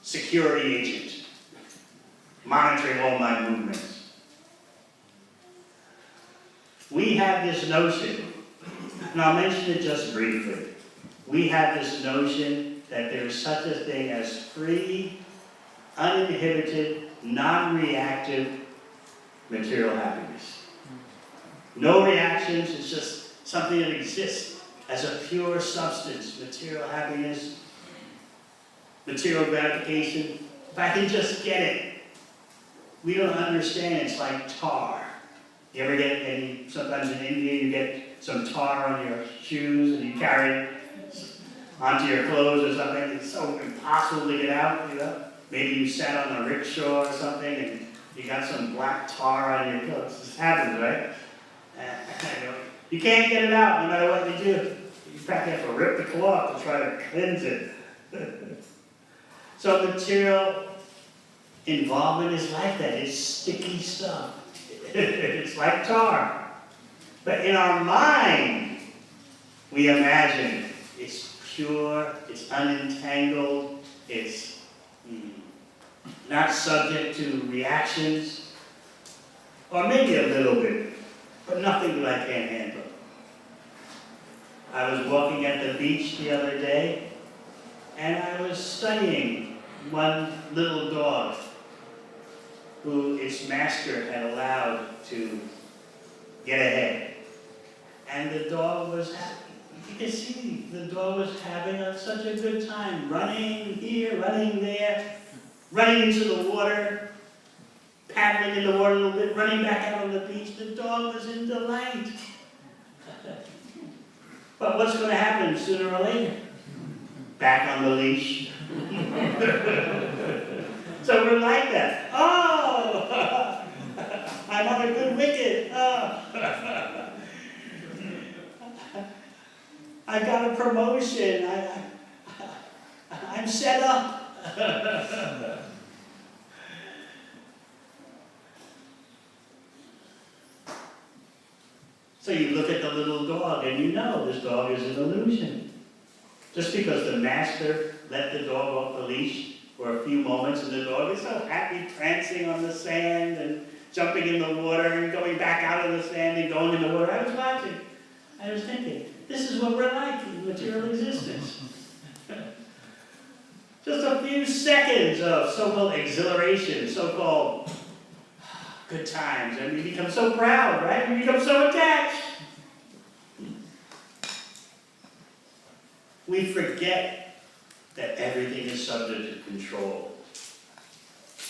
Speaker 1: security agent monitoring all my movements. We have this notion, and I'll mention it just briefly. We have this notion that there's such a thing as free, uninhibited, non-reactive material happiness. No reactions, it's just something that exists as a pure substance. Material happiness, material gratification. If I can just get it. We don't understand it's like tar. You ever get any, sometimes in India you get some tar on your shoes and you carry it onto your clothes or something. It's so impossible to get out, you know. Maybe you sat on a rickshaw or something and you got some black tar on your clothes. This happens, right? You can't get it out no matter what you do. You practically have to rip the cloth to try to cleanse it. So material involvement is like that. It's sticky stuff. It's like tar. But in our mind, we imagine it's pure, it's unentangled, it's not subject to reactions, or maybe a little bit, but nothing that I can't handle. I was walking at the beach the other day, and I was studying one little dog who its master had allowed to get ahead. And the dog was happy. You can see the dog was having such a good time, running here, running there, running into the water, paddling in the water a little bit, running back out on the beach. The dog was in delight. But what's going to happen sooner or later? Back on the leash. So we're like that. Oh, I'm on a good wicket. Oh. I got a promotion. I'm set up. So you look at the little dog and you know this dog is an illusion. Just because the master let the dog off the leash for a few moments and the dog is so happy prancing on the sand and jumping in the water and going back out of the sand and going in the water. I was watching. I was thinking, this is what we're like in material existence. Just a few seconds of so-called exhilaration, so-called good times, and we become so proud, right? We become so attached. We forget that everything is subject to control,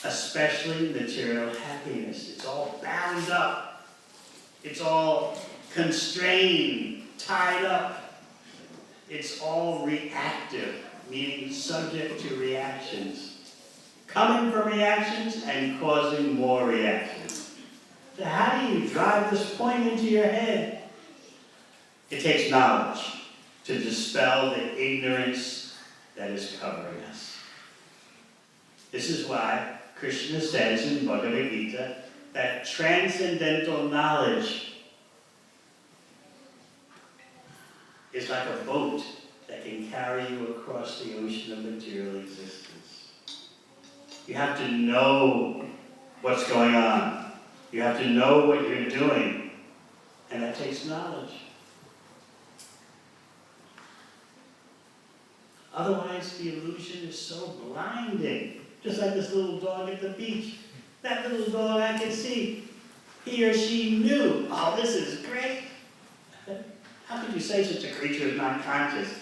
Speaker 1: especially material happiness. It's all bound up. It's all constrained, tied up. It's all reactive, meaning subject to reactions, coming from reactions and causing more reactions. So how do you drive this point into your head? It takes knowledge to dispel the ignorance that is covering us. This is why Krishna says in Bhagavad Gita that transcendental knowledge is like a boat that can carry you across the ocean of material existence. You have to know what's going on. You have to know what you're doing, and that takes knowledge. Otherwise, the illusion is so blinding. Just like this little dog at the beach. That little dog, I could see, he or she knew, oh, this is great. How could you say such a creature is not conscious?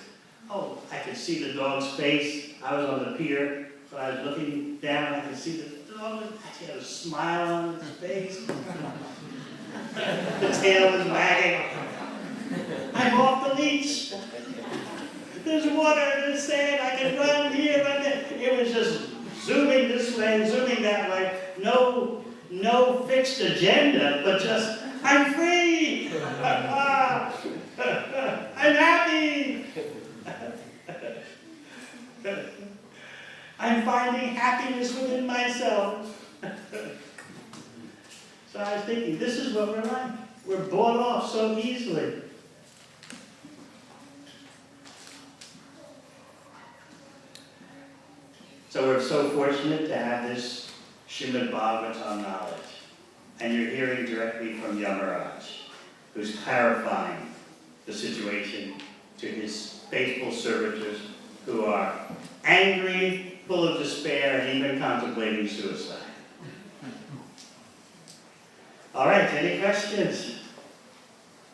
Speaker 1: Oh, I could see the dog's face. I was on the pier, so I was looking down, and I could see the dog actually had a smile on its face. The tail was wagging. I'm off the leash. There's water, there's sand, I can run here, run there. It was just zooming this way, zooming that way. No fixed agenda, but just, I'm free! I'm happy! I'm finding happiness within myself. So I was thinking, this is what we're like. We're bought off so easily. So we're so fortunate to have this Srimad Bhagavatam knowledge. And you're hearing directly from Yamaraj, who's clarifying the situation to his faithful servitors who are angry, full of despair, and even contemplating suicide. All right, any questions?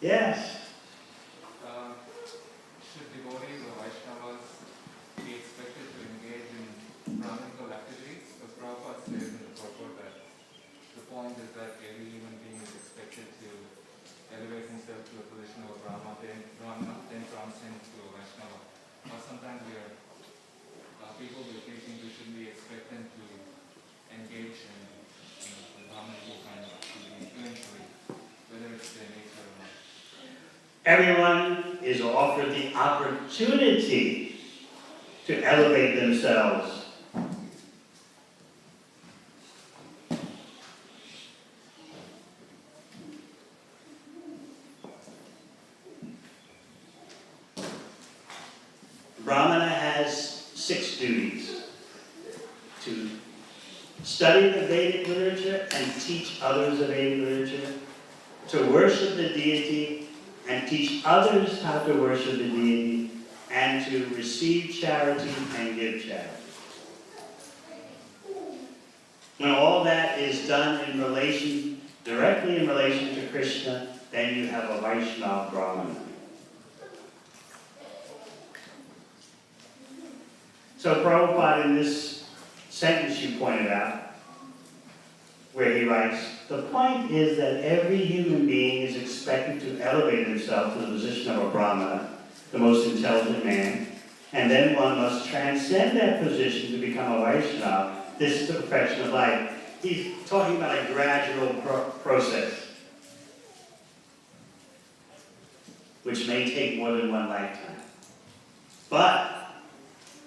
Speaker 1: Yes?
Speaker 3: Should devotees or Vaishnavas be expected to engage in Brahminical activities? Because Prabhupada says in the purport that the point is that every human being is expected to elevate himself to a position of a Brahmana, then transcend to a Vaishnava. Or sometimes people will think we should be expectant to engage in the Brahminical kind of activity eventually, whether it's their nature or not.
Speaker 1: Everyone is offered the opportunity to elevate themselves. Brahmana has 6 duties: to study the Vedic literature and teach others the Vedic literature, to worship the deity and teach others how to worship the deity, and to receive charity and give charity. When all that is done directly in relation to Krishna, then you have a Vaishnava Brahmana. So Prabhupada, in this sentence you pointed out, where he writes, the point is that every human being is expected to elevate himself to the position of a Brahmana, the most intelligent man, and then one must transcend that position to become a Vaishnava. This is the perfection of life. He's talking about a gradual process, which may take more than one lifetime. But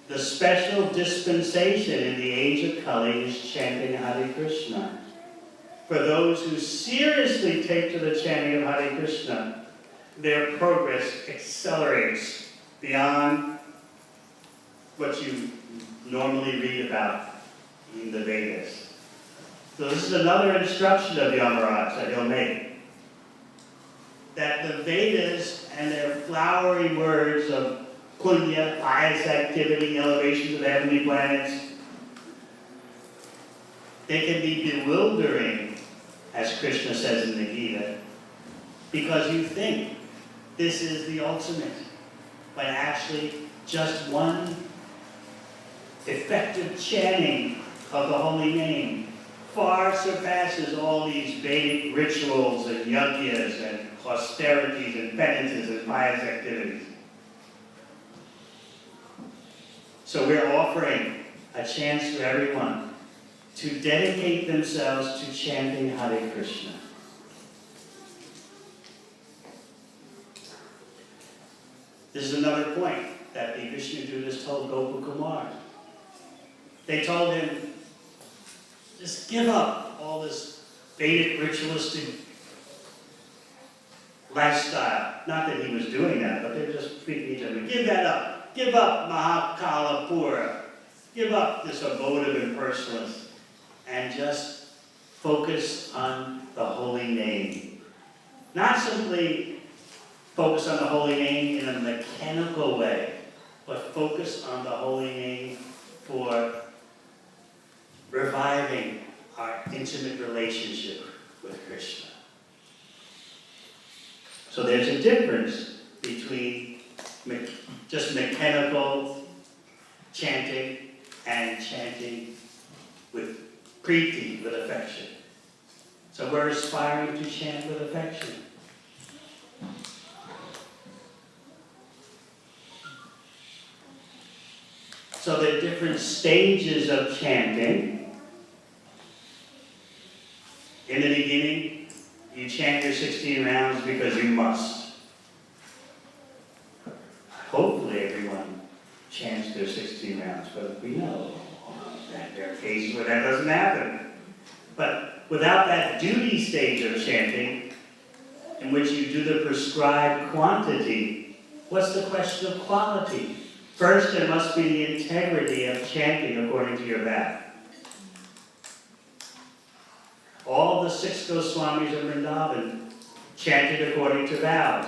Speaker 1: the special dispensation in the age of Kali is chanting Hare Krishna. For those who seriously take to the chanting of Hare Krishna, their progress accelerates beyond what you normally read about in the Vedas. So this is another instruction of Yamaraj that he'll make. That the Vedas and their flowery words of punya, pious activity, elevations of the heavenly planets, they can be bewildering, as Krishna says in the Gita, because you think this is the ultimate, when actually just one effective chanting of the holy name far surpasses all these Vedic rituals and yajnas and austerities and penances and pious activities. So we're offering a chance for everyone to dedicate themselves to chanting Hare Krishna. This is another point that the Vishnu Dutas told Gopakumar. They told him, just give up all this Vedic ritualistic lifestyle. Not that he was doing that, but they were just speaking each other. Give that up. Give up Mahakala Pura. Give up this abode of impersonalists. And just focus on the holy name. Not simply focus on the holy name in a mechanical way, but focus on the holy name for reviving our intimate relationship with Krishna. So there's a difference between just mechanical chanting and chanting with preeti, with affection. So we're aspiring to chant with affection. So there are different stages of chanting. In the beginning, you chant your 16 rounds because you must. Hopefully everyone chants their 16 rounds, but we know that there are cases where that doesn't happen. But without that duty stage of chanting, in which you do the prescribed quantity, what's the question of quality? First, there must be the integrity of chanting according to your vow. All the 6 Goswamis of Vrindavan chanted according to vows.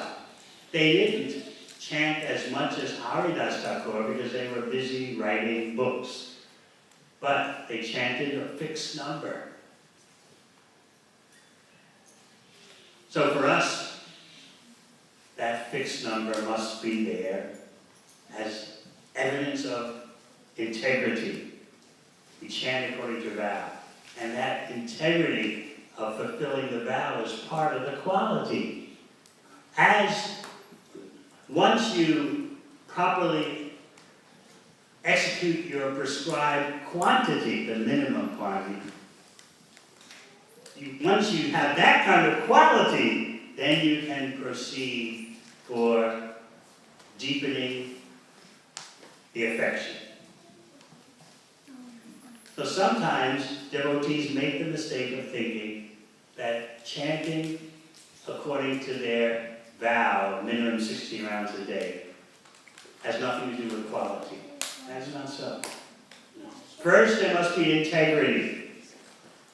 Speaker 1: They didn't chant as much as Haridas Thakur because they were busy writing books. But they chanted a fixed number. So for us, that fixed number must be there as evidence of integrity. We chant according to vow. And that integrity of fulfilling the vow is part of the quality. As once you properly execute your prescribed quantity, the minimum quantity, once you have that kind of quality, then you can proceed for deepening the affection. So sometimes devotees make the mistake of thinking that chanting according to their vow, minimum 16 rounds a day, has nothing to do with quality. That's not so. No. First, there must be integrity,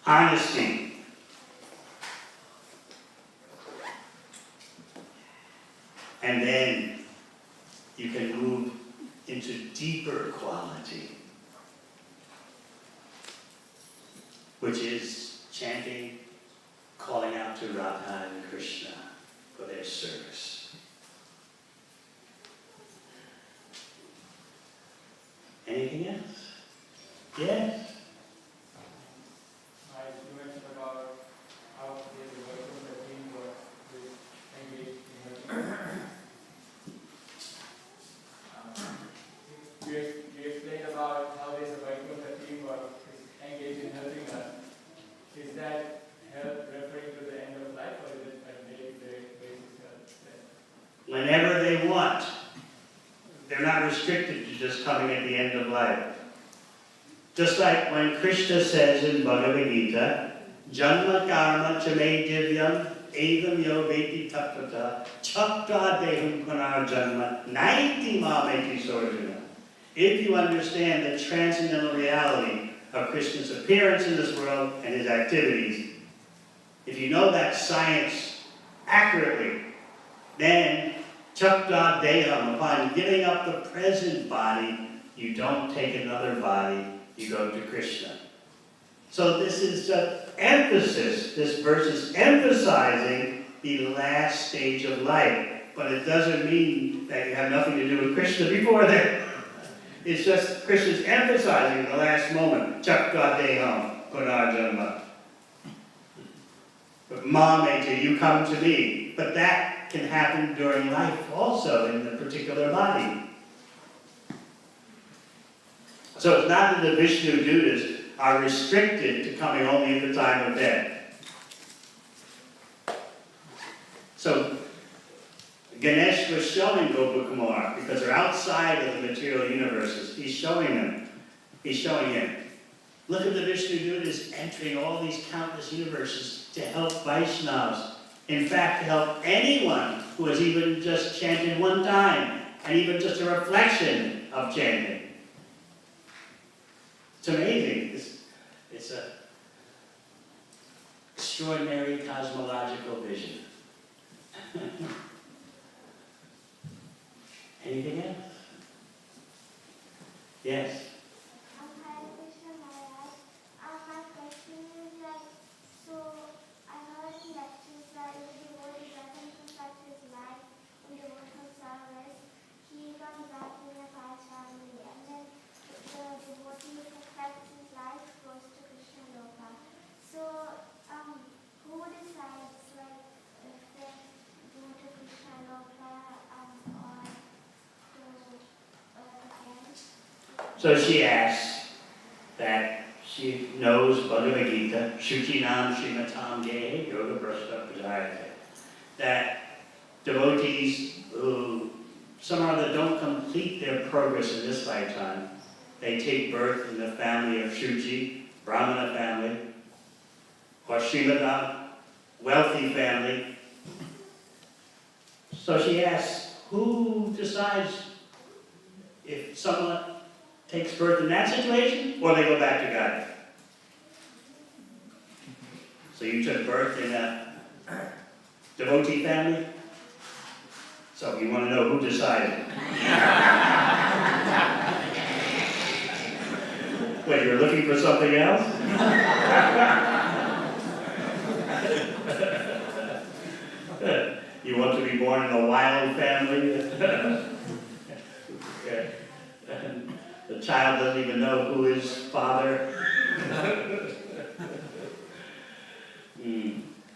Speaker 1: honesty. And then you can move into deeper quality, which is chanting, calling out to Radha and Krishna for their service. Anything else? Yes?
Speaker 4: You mentioned about how there's a work of the teamwork with engaged in helping. You explained about how there's a work of the teamwork is engaged in helping us. Is that help referring to the end of life, or is it a day-to-day basis help?
Speaker 1: Whenever they want. They're not restricted to just coming at the end of life. Just like when Krishna says in Bhagavad Gita, Janma karma chame divyam evam yo veti tapata chapta dehum punar janma naiti mameti sorjuna. If you understand the transcendental reality of Krishna's appearance in this world and his activities, if you know that science accurately, then chapta deham, upon giving up the present body, you don't take another body, you go to Krishna. So this is emphasis. This verse is emphasizing the last stage of life. But it doesn't mean that you have nothing to do with Krishna before then. It's just Krishna's emphasizing the last moment. Chakta deham punarjanma. Mameti, you come to me. But that can happen during life also in the particular body. So it's not that the Vishnu Dutas are restricted to coming only at the time of death. So Ganesh was showing Gopakumar, because they're outside of the material universes. He's showing them. He's showing him. Look at the Vishnu Dutas entering all these countless universes to help Vaishnavas. In fact, to help anyone who has even just chanted one time, and even just a reflection of chanting. It's amazing. It's an extraordinary cosmological vision. Anything else? Yes.
Speaker 5: Hare Krishna Maharaj. My question is like, so I heard in lectures that if the devotee doesn't perfect his life in devotional service, he comes back in a past family, and then the devotee perfects his life, goes to Krishna Loka. So, who decides like if they go to Krishna Loka or to again?
Speaker 1: So she asks that she knows Bhagavad Gita, Shuchinam Srimatam Gehe Yoga Brashta Pujayate, that devotees who somehow that don't complete their progress in this lifetime, they take birth in the family of Shuchi, Brahmana family, or Srimadam, wealthy family. So she asks, who decides if someone takes birth in that situation, or they go back to God? So you took birth in a devotee family? So you want to know who decided? What, you're looking for something else? You want to be born in a wild family? Okay. The child doesn't even know who his father.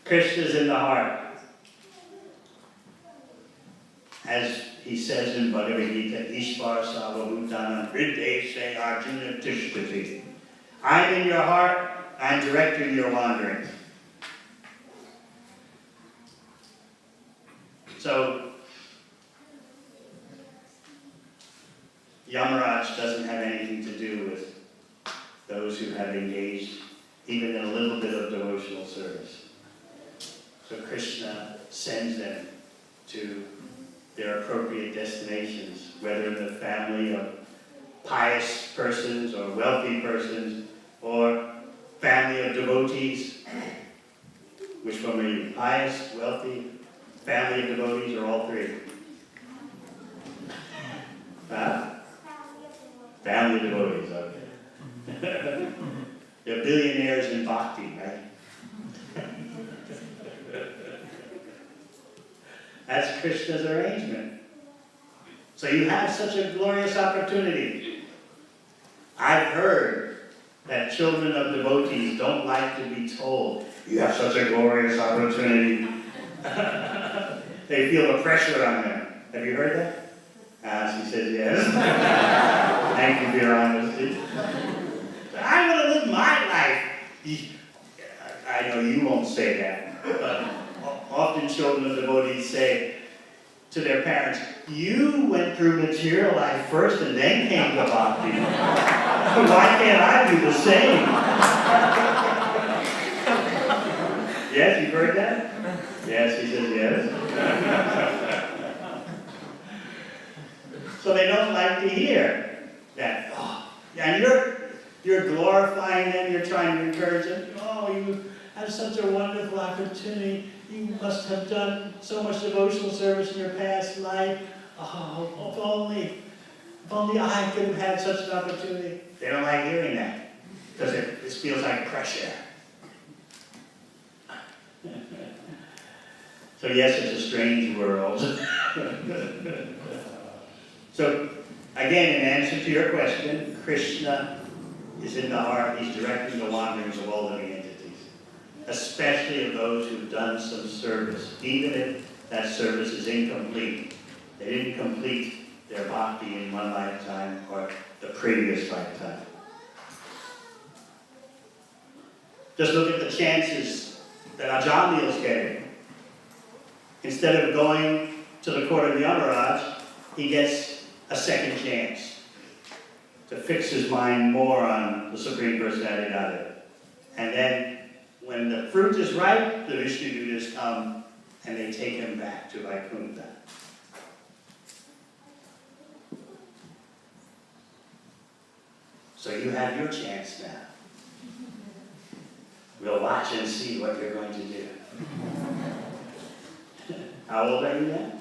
Speaker 1: Krishna's in the heart. As he says in Bhagavad Gita, Ishvara Sarvabhutana Hrideshe Arjuna Tishtati. I'm in your heart, I'm directing your wanderings. So, Yamaraj doesn't have anything to do with those who have engaged even in a little bit of devotional service. So Krishna sends them to their appropriate destinations, whether in the family of pious persons or wealthy persons, or family of devotees. Which one were you? Pious, wealthy, family of devotees, or all three? Family of devotees, okay. They're billionaires in bhakti, right? That's Krishna's arrangement. So you have such a glorious opportunity. I've heard that children of devotees don't like to be told, you have such a glorious opportunity. They feel the pressure on them. Have you heard that? She says yes. Thank you for your honesty. I want to live my life. I know you won't say that, but often children of devotees say to their parents, you went through material life first and then came to bhakti. Why can't I do the same? Yes, you've heard that? Yes, he says yes. So they don't like to hear that. Oh, and you're glorifying them, you're trying to encourage them. Oh, you have such a wonderful opportunity. You must have done so much devotional service in your past life. Oh, if only I could have had such an opportunity. They don't like hearing that because it feels like pressure. So yes, it's a strange world. So again, in answer to your question, Krishna is in the heart. He's directing the wanderings of all living entities, especially of those who've done some service, even if that service is incomplete. They didn't complete their bhakti in one lifetime or the previous lifetime. Just look at the chances that Ajamil is getting. Instead of going to the court of Yamaraj, he gets a second chance to fix his mind more on the Supreme Personality of Godhead. And then, when the fruit is ripe, the Vishnu-dutas come and they take him back to Vaikuntha. So you have your chance now. We'll watch and see what you're going to do. How old are you now?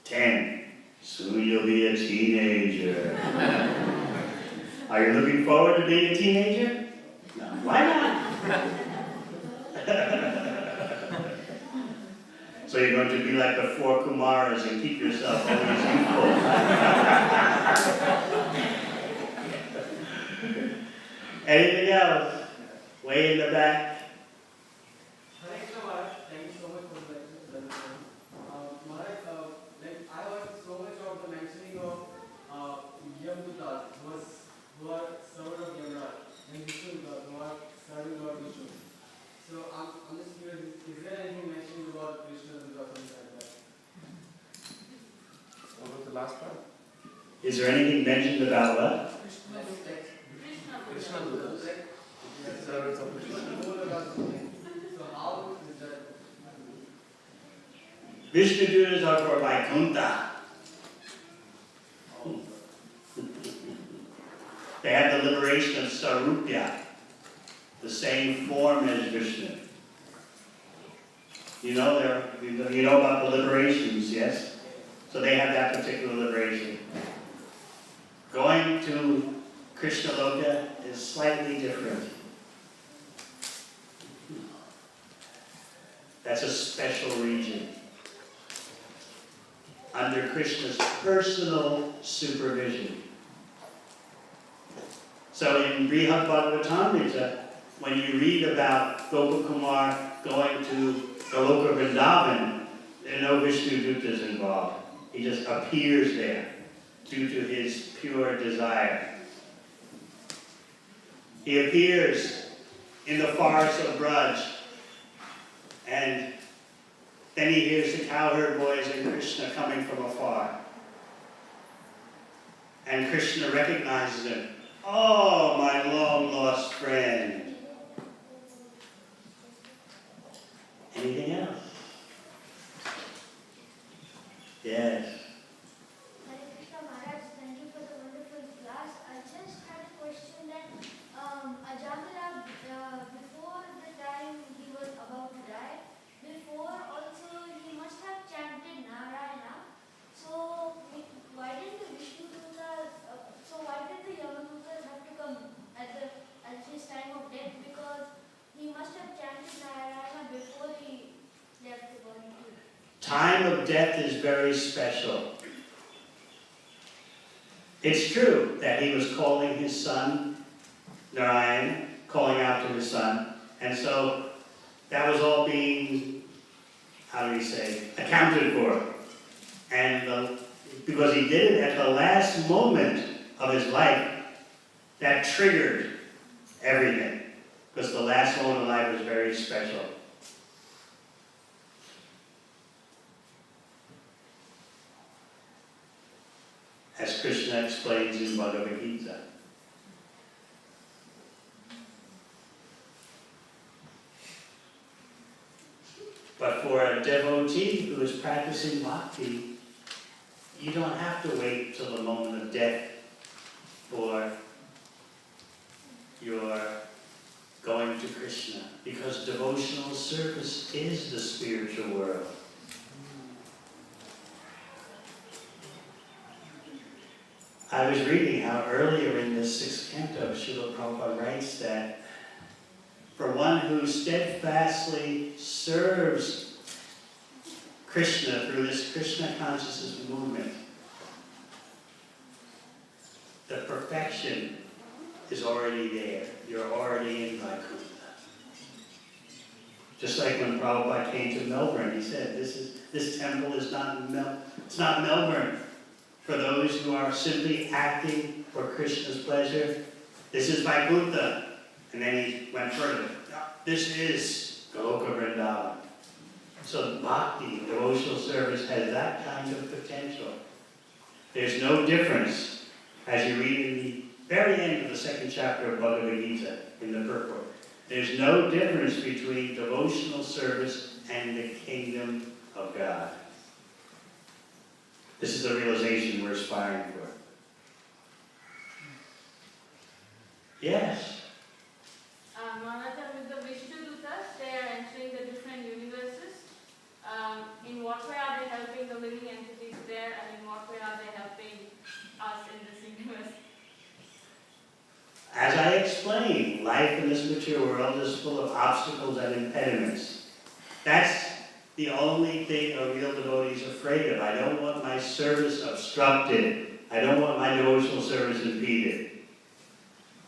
Speaker 1: 10. Soon you'll be a teenager. Are you looking forward to being a teenager? No. Why not? So you're going to be like the 4 Kumaras and keep yourself always youthful. Anything else? Way in the back.
Speaker 6: Hare Krishna Maharaj, thank you so much for the lecture. Maharaj, I heard so much of the mentioning of Yamdutas who are servant of Yamaraj, and Vishnu who are serving Lord Vishnu. So I'm just curious, is there anything mentioned about Krishna or something like that?
Speaker 2: What was the last part?
Speaker 1: Is there anything mentioned about what?
Speaker 2: Krishna Dutas. Servants of Krishna.
Speaker 6: So how is that?
Speaker 1: Vishnu-dutas are for Vaikuntha. They have the liberation of Sarupya, the same form as Vishnu. You know about the liberations, yes? So they have that particular liberation. Going to Krishna Loka is slightly different. That's a special region. Under Krishna's personal supervision. So in Brihad Bhagavatam, when you read about Gopakumar going to the Loka Vrindavan, there are no Vishnu-dutas involved. He just appears there due to his pure desire. He appears in the forest of Braj, and then he hears the cowherd boys and Krishna coming from afar. And Krishna recognizes him. Oh, my long-lost friend. Anything else? Yes.
Speaker 5: Hare Krishna Maharaj, thank you for the wonderful class. I just had a question that Ajamila, before the time he was about to die, before also he must have chanted Narayana. So why did the Yamadutas have to come at his time of death? Because he must have chanted Narayana before he left the body.
Speaker 1: Time of death is very special. It's true that he was calling his son, Narayan, calling out to his son, and so that was all being, accounted for. And because he did it at the last moment of his life, that triggered everything. Because the last moment of life is very special. As Krishna explains in Bhagavad Gita. But for a devotee who is practicing bhakti, you don't have to wait till the moment of death for your going to Krishna, because devotional service is the spiritual world. I was reading how earlier in the 6th canto, Srila Prabhupada writes that for one who steadfastly serves Krishna through this Krishna consciousness movement, the perfection is already there. You're already in Vaikuntha. Just like when Prabhupada came to Melbourne, he said, this temple is not Melbourne for those who are simply acting for Krishna's pleasure. This is Vaikuntha. And then he went further. This is Goloka Vrindavan. So bhakti, devotional service, has that kind of potential. There's no difference, as you read in the very end of the 2nd chapter of Bhagavad Gita, in the purport. There's no difference between devotional service and the kingdom of God. This is the realization we're aspiring for. Yes?
Speaker 7: Maharaja, with the Vishnudutas, they are entering the different universes. In what way are they helping the living entities there, and in what way are they helping us in this universe?
Speaker 1: As I explained, life in this material world is full of obstacles and impediments. That's the only thing a real devotee is afraid of. I don't want my service obstructed. I don't want my devotional service impeded.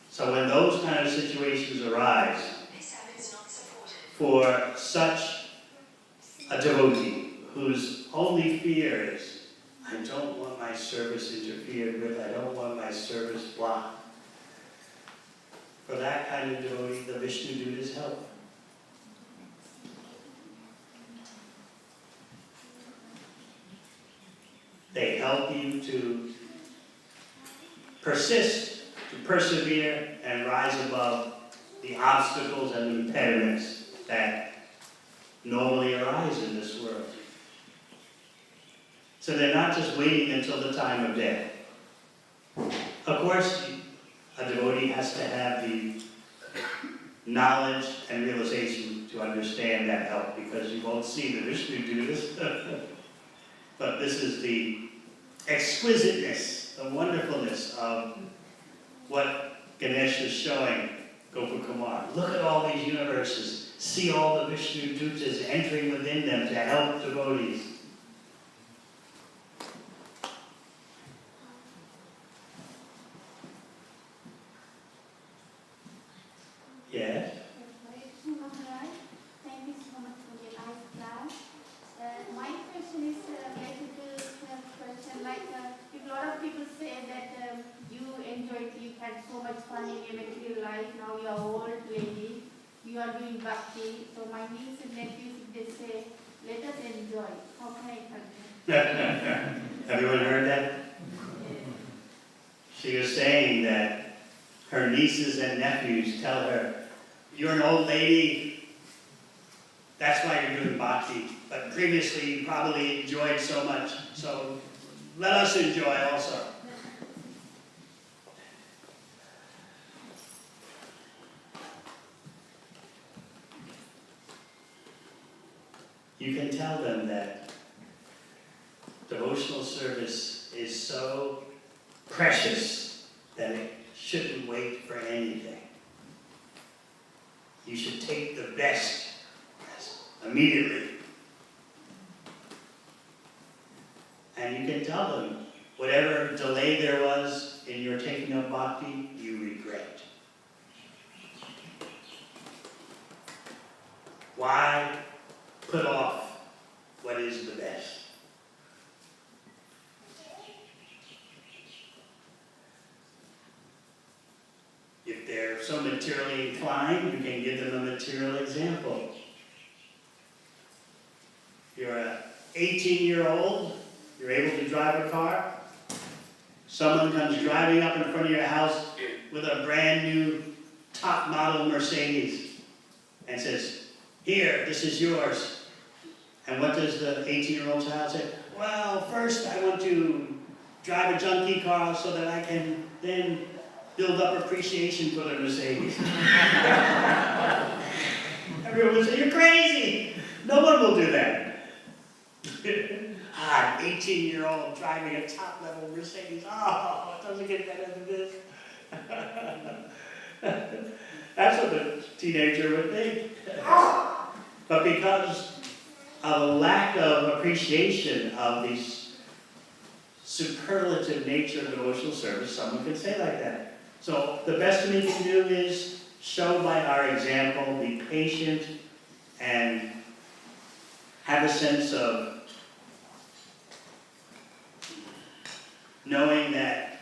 Speaker 1: So when those kind of situations arise, for such a devotee whose only fear is, I don't want my service interfered with, I don't want my service blocked. For that kind of devotee, the Vishnu Dutas help. They help you to persist, to persevere, and rise above the obstacles and impediments that normally arise in this world. So they're not just waiting until the time of death. Of course, a devotee has to have the knowledge and realization to understand that help, because you won't see the Vishnu do this. But this is the exquisiteness, the wonderfulness of what Ganesh is showing Gopakumar. Look at all these universes. See all the Vishnu Dutas entering within them to help devotees. Yes?
Speaker 5: Maharaj, thank you so much for the nice class. My question is related to the question, like if a lot of people say that you had so much fun in your material life, now you are old lady, you are doing bhakti. So my niece and nephews, they say, let us enjoy. How can I help them?
Speaker 1: Everyone heard that? She was saying that her nieces and nephews tell her, you're an old lady, that's why you're doing bhakti. But previously you probably enjoyed so much, so let us enjoy also. You can tell them that devotional service is so precious that it shouldn't wait for anything. You should take the best immediately. And you can tell them whatever delay there was in your taking up bhakti, you regret. Why put off what is the best? If they're so materially inclined, you can give them a material example. You're an 18-year-old, you're able to drive a car. Someone comes driving up in front of your house with a brand new top model Mercedes and says, here, this is yours. And what does the 18-year-old child say? Well, first I want to drive a junky car so that I can then build up appreciation for the Mercedes. Everyone will say, you're crazy. No one will do that. An 18-year-old driving a top-level Mercedes. Oh, it doesn't get better than this. That's what the teenager would think. But because of a lack of appreciation of the superlative nature of devotional service, someone could say like that. So the best we can do is show by our example, be patient, and have a sense of knowing that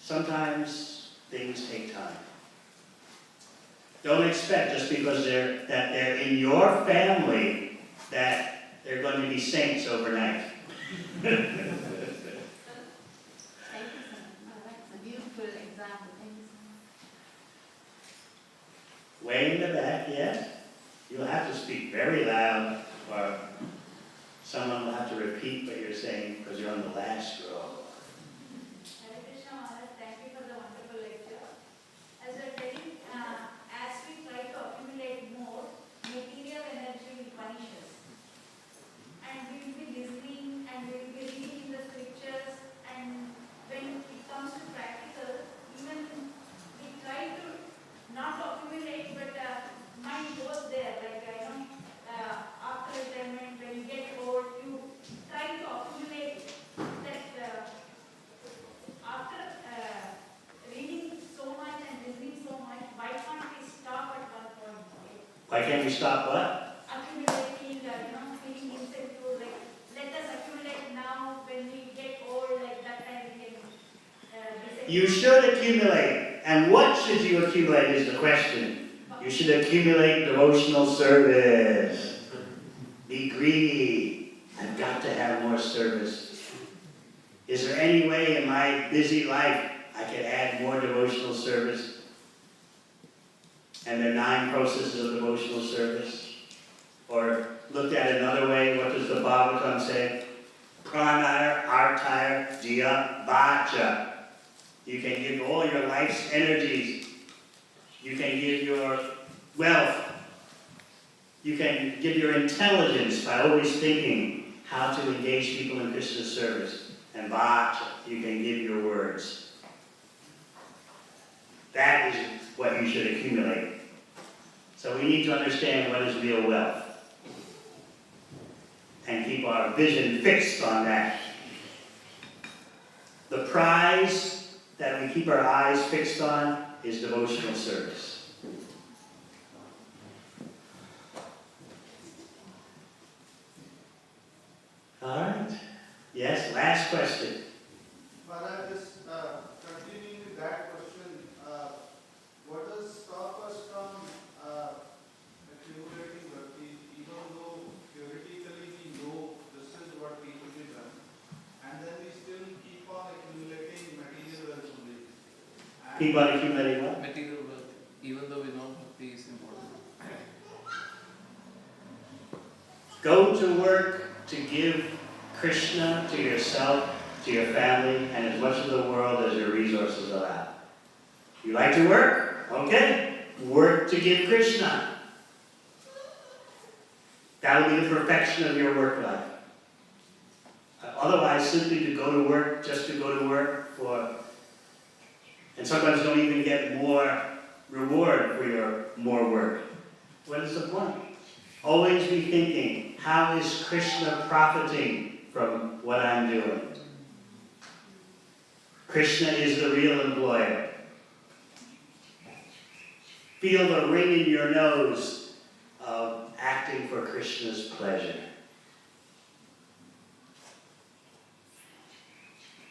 Speaker 1: sometimes things take time. Don't expect just because they're in your family that they're going to be saints overnight.
Speaker 8: Thank you, sir. That's a beautiful example. Thank you, sir.
Speaker 1: Way in the back, yes? You'll have to speak very loud, or someone will have to repeat what you're saying because you're on the last row.
Speaker 7: Hare Krishna Maharaj, thank you for the wonderful lecture. As you're telling, as we try to accumulate more, material energy will punish us. And we will be listening and we will be reading the scriptures, and when it comes to practical, even we try to not accumulate, but mind goes there. Like after retirement, when you get old, you try to accumulate that. After reading so much and listening so much, why can't we stop at one point?
Speaker 1: Why can't we stop what?
Speaker 7: Accumulating, feeling insecure. Like, let us accumulate now. When we get old, like that time we can.
Speaker 1: You should accumulate. And what should you accumulate is the question. You should accumulate devotional service. Be greedy. I've got to have more service. Is there any way in my busy life I could add more devotional service? And there are 9 processes of devotional service. Or looked at another way, what does the Bhagavatam say? Pranaya, artaya, diya, vacha. You can give all your life's energies. You can give your wealth. You can give your intelligence by always thinking how to engage people in Krishna's service. And vacha, you can give your words. That is what you should accumulate. So we need to understand what is real wealth. And keep our vision fixed on that. The prize that we keep our eyes fixed on is devotional service. All right. Yes, last question.
Speaker 9: Maharaj, just continuing with that question, what does stop us from accumulating bhakti, even though theoretically we know this is what needs to be done, and then we still keep on accumulating material wealth only?
Speaker 1: Keep on accumulating what?
Speaker 2: Material wealth, even though we know bhakti is important.
Speaker 1: Go to work to give Krishna to yourself, to your family, and as much of the world as your resources allow. You like to work? Okay. Work to give Krishna. That will be the perfection of your work life. Otherwise, simply to go to work, just to go to work and sometimes don't even get more reward for your more work. What is the point? Always be thinking, how is Krishna profiting from what I'm doing? Krishna is the real employer. Feel the ring in your nose of acting for Krishna's pleasure.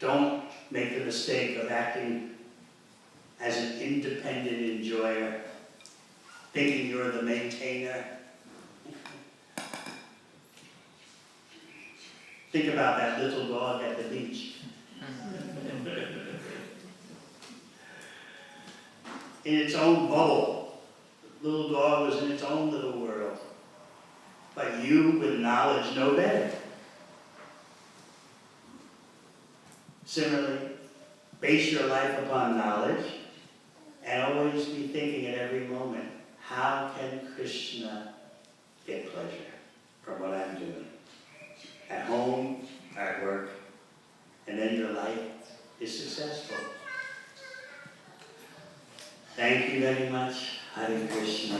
Speaker 1: Don't make the mistake of acting as an independent enjoyer, thinking you're the maintainer. Think about that little dog at the beach. In its own bubble. The little dog was in its own little world. But you with knowledge know better. Similarly, base your life upon knowledge and always be thinking at every moment, how can Krishna get pleasure from what I'm doing? At home, at work, and then your life is successful. Thank you very much. Hare Krishna.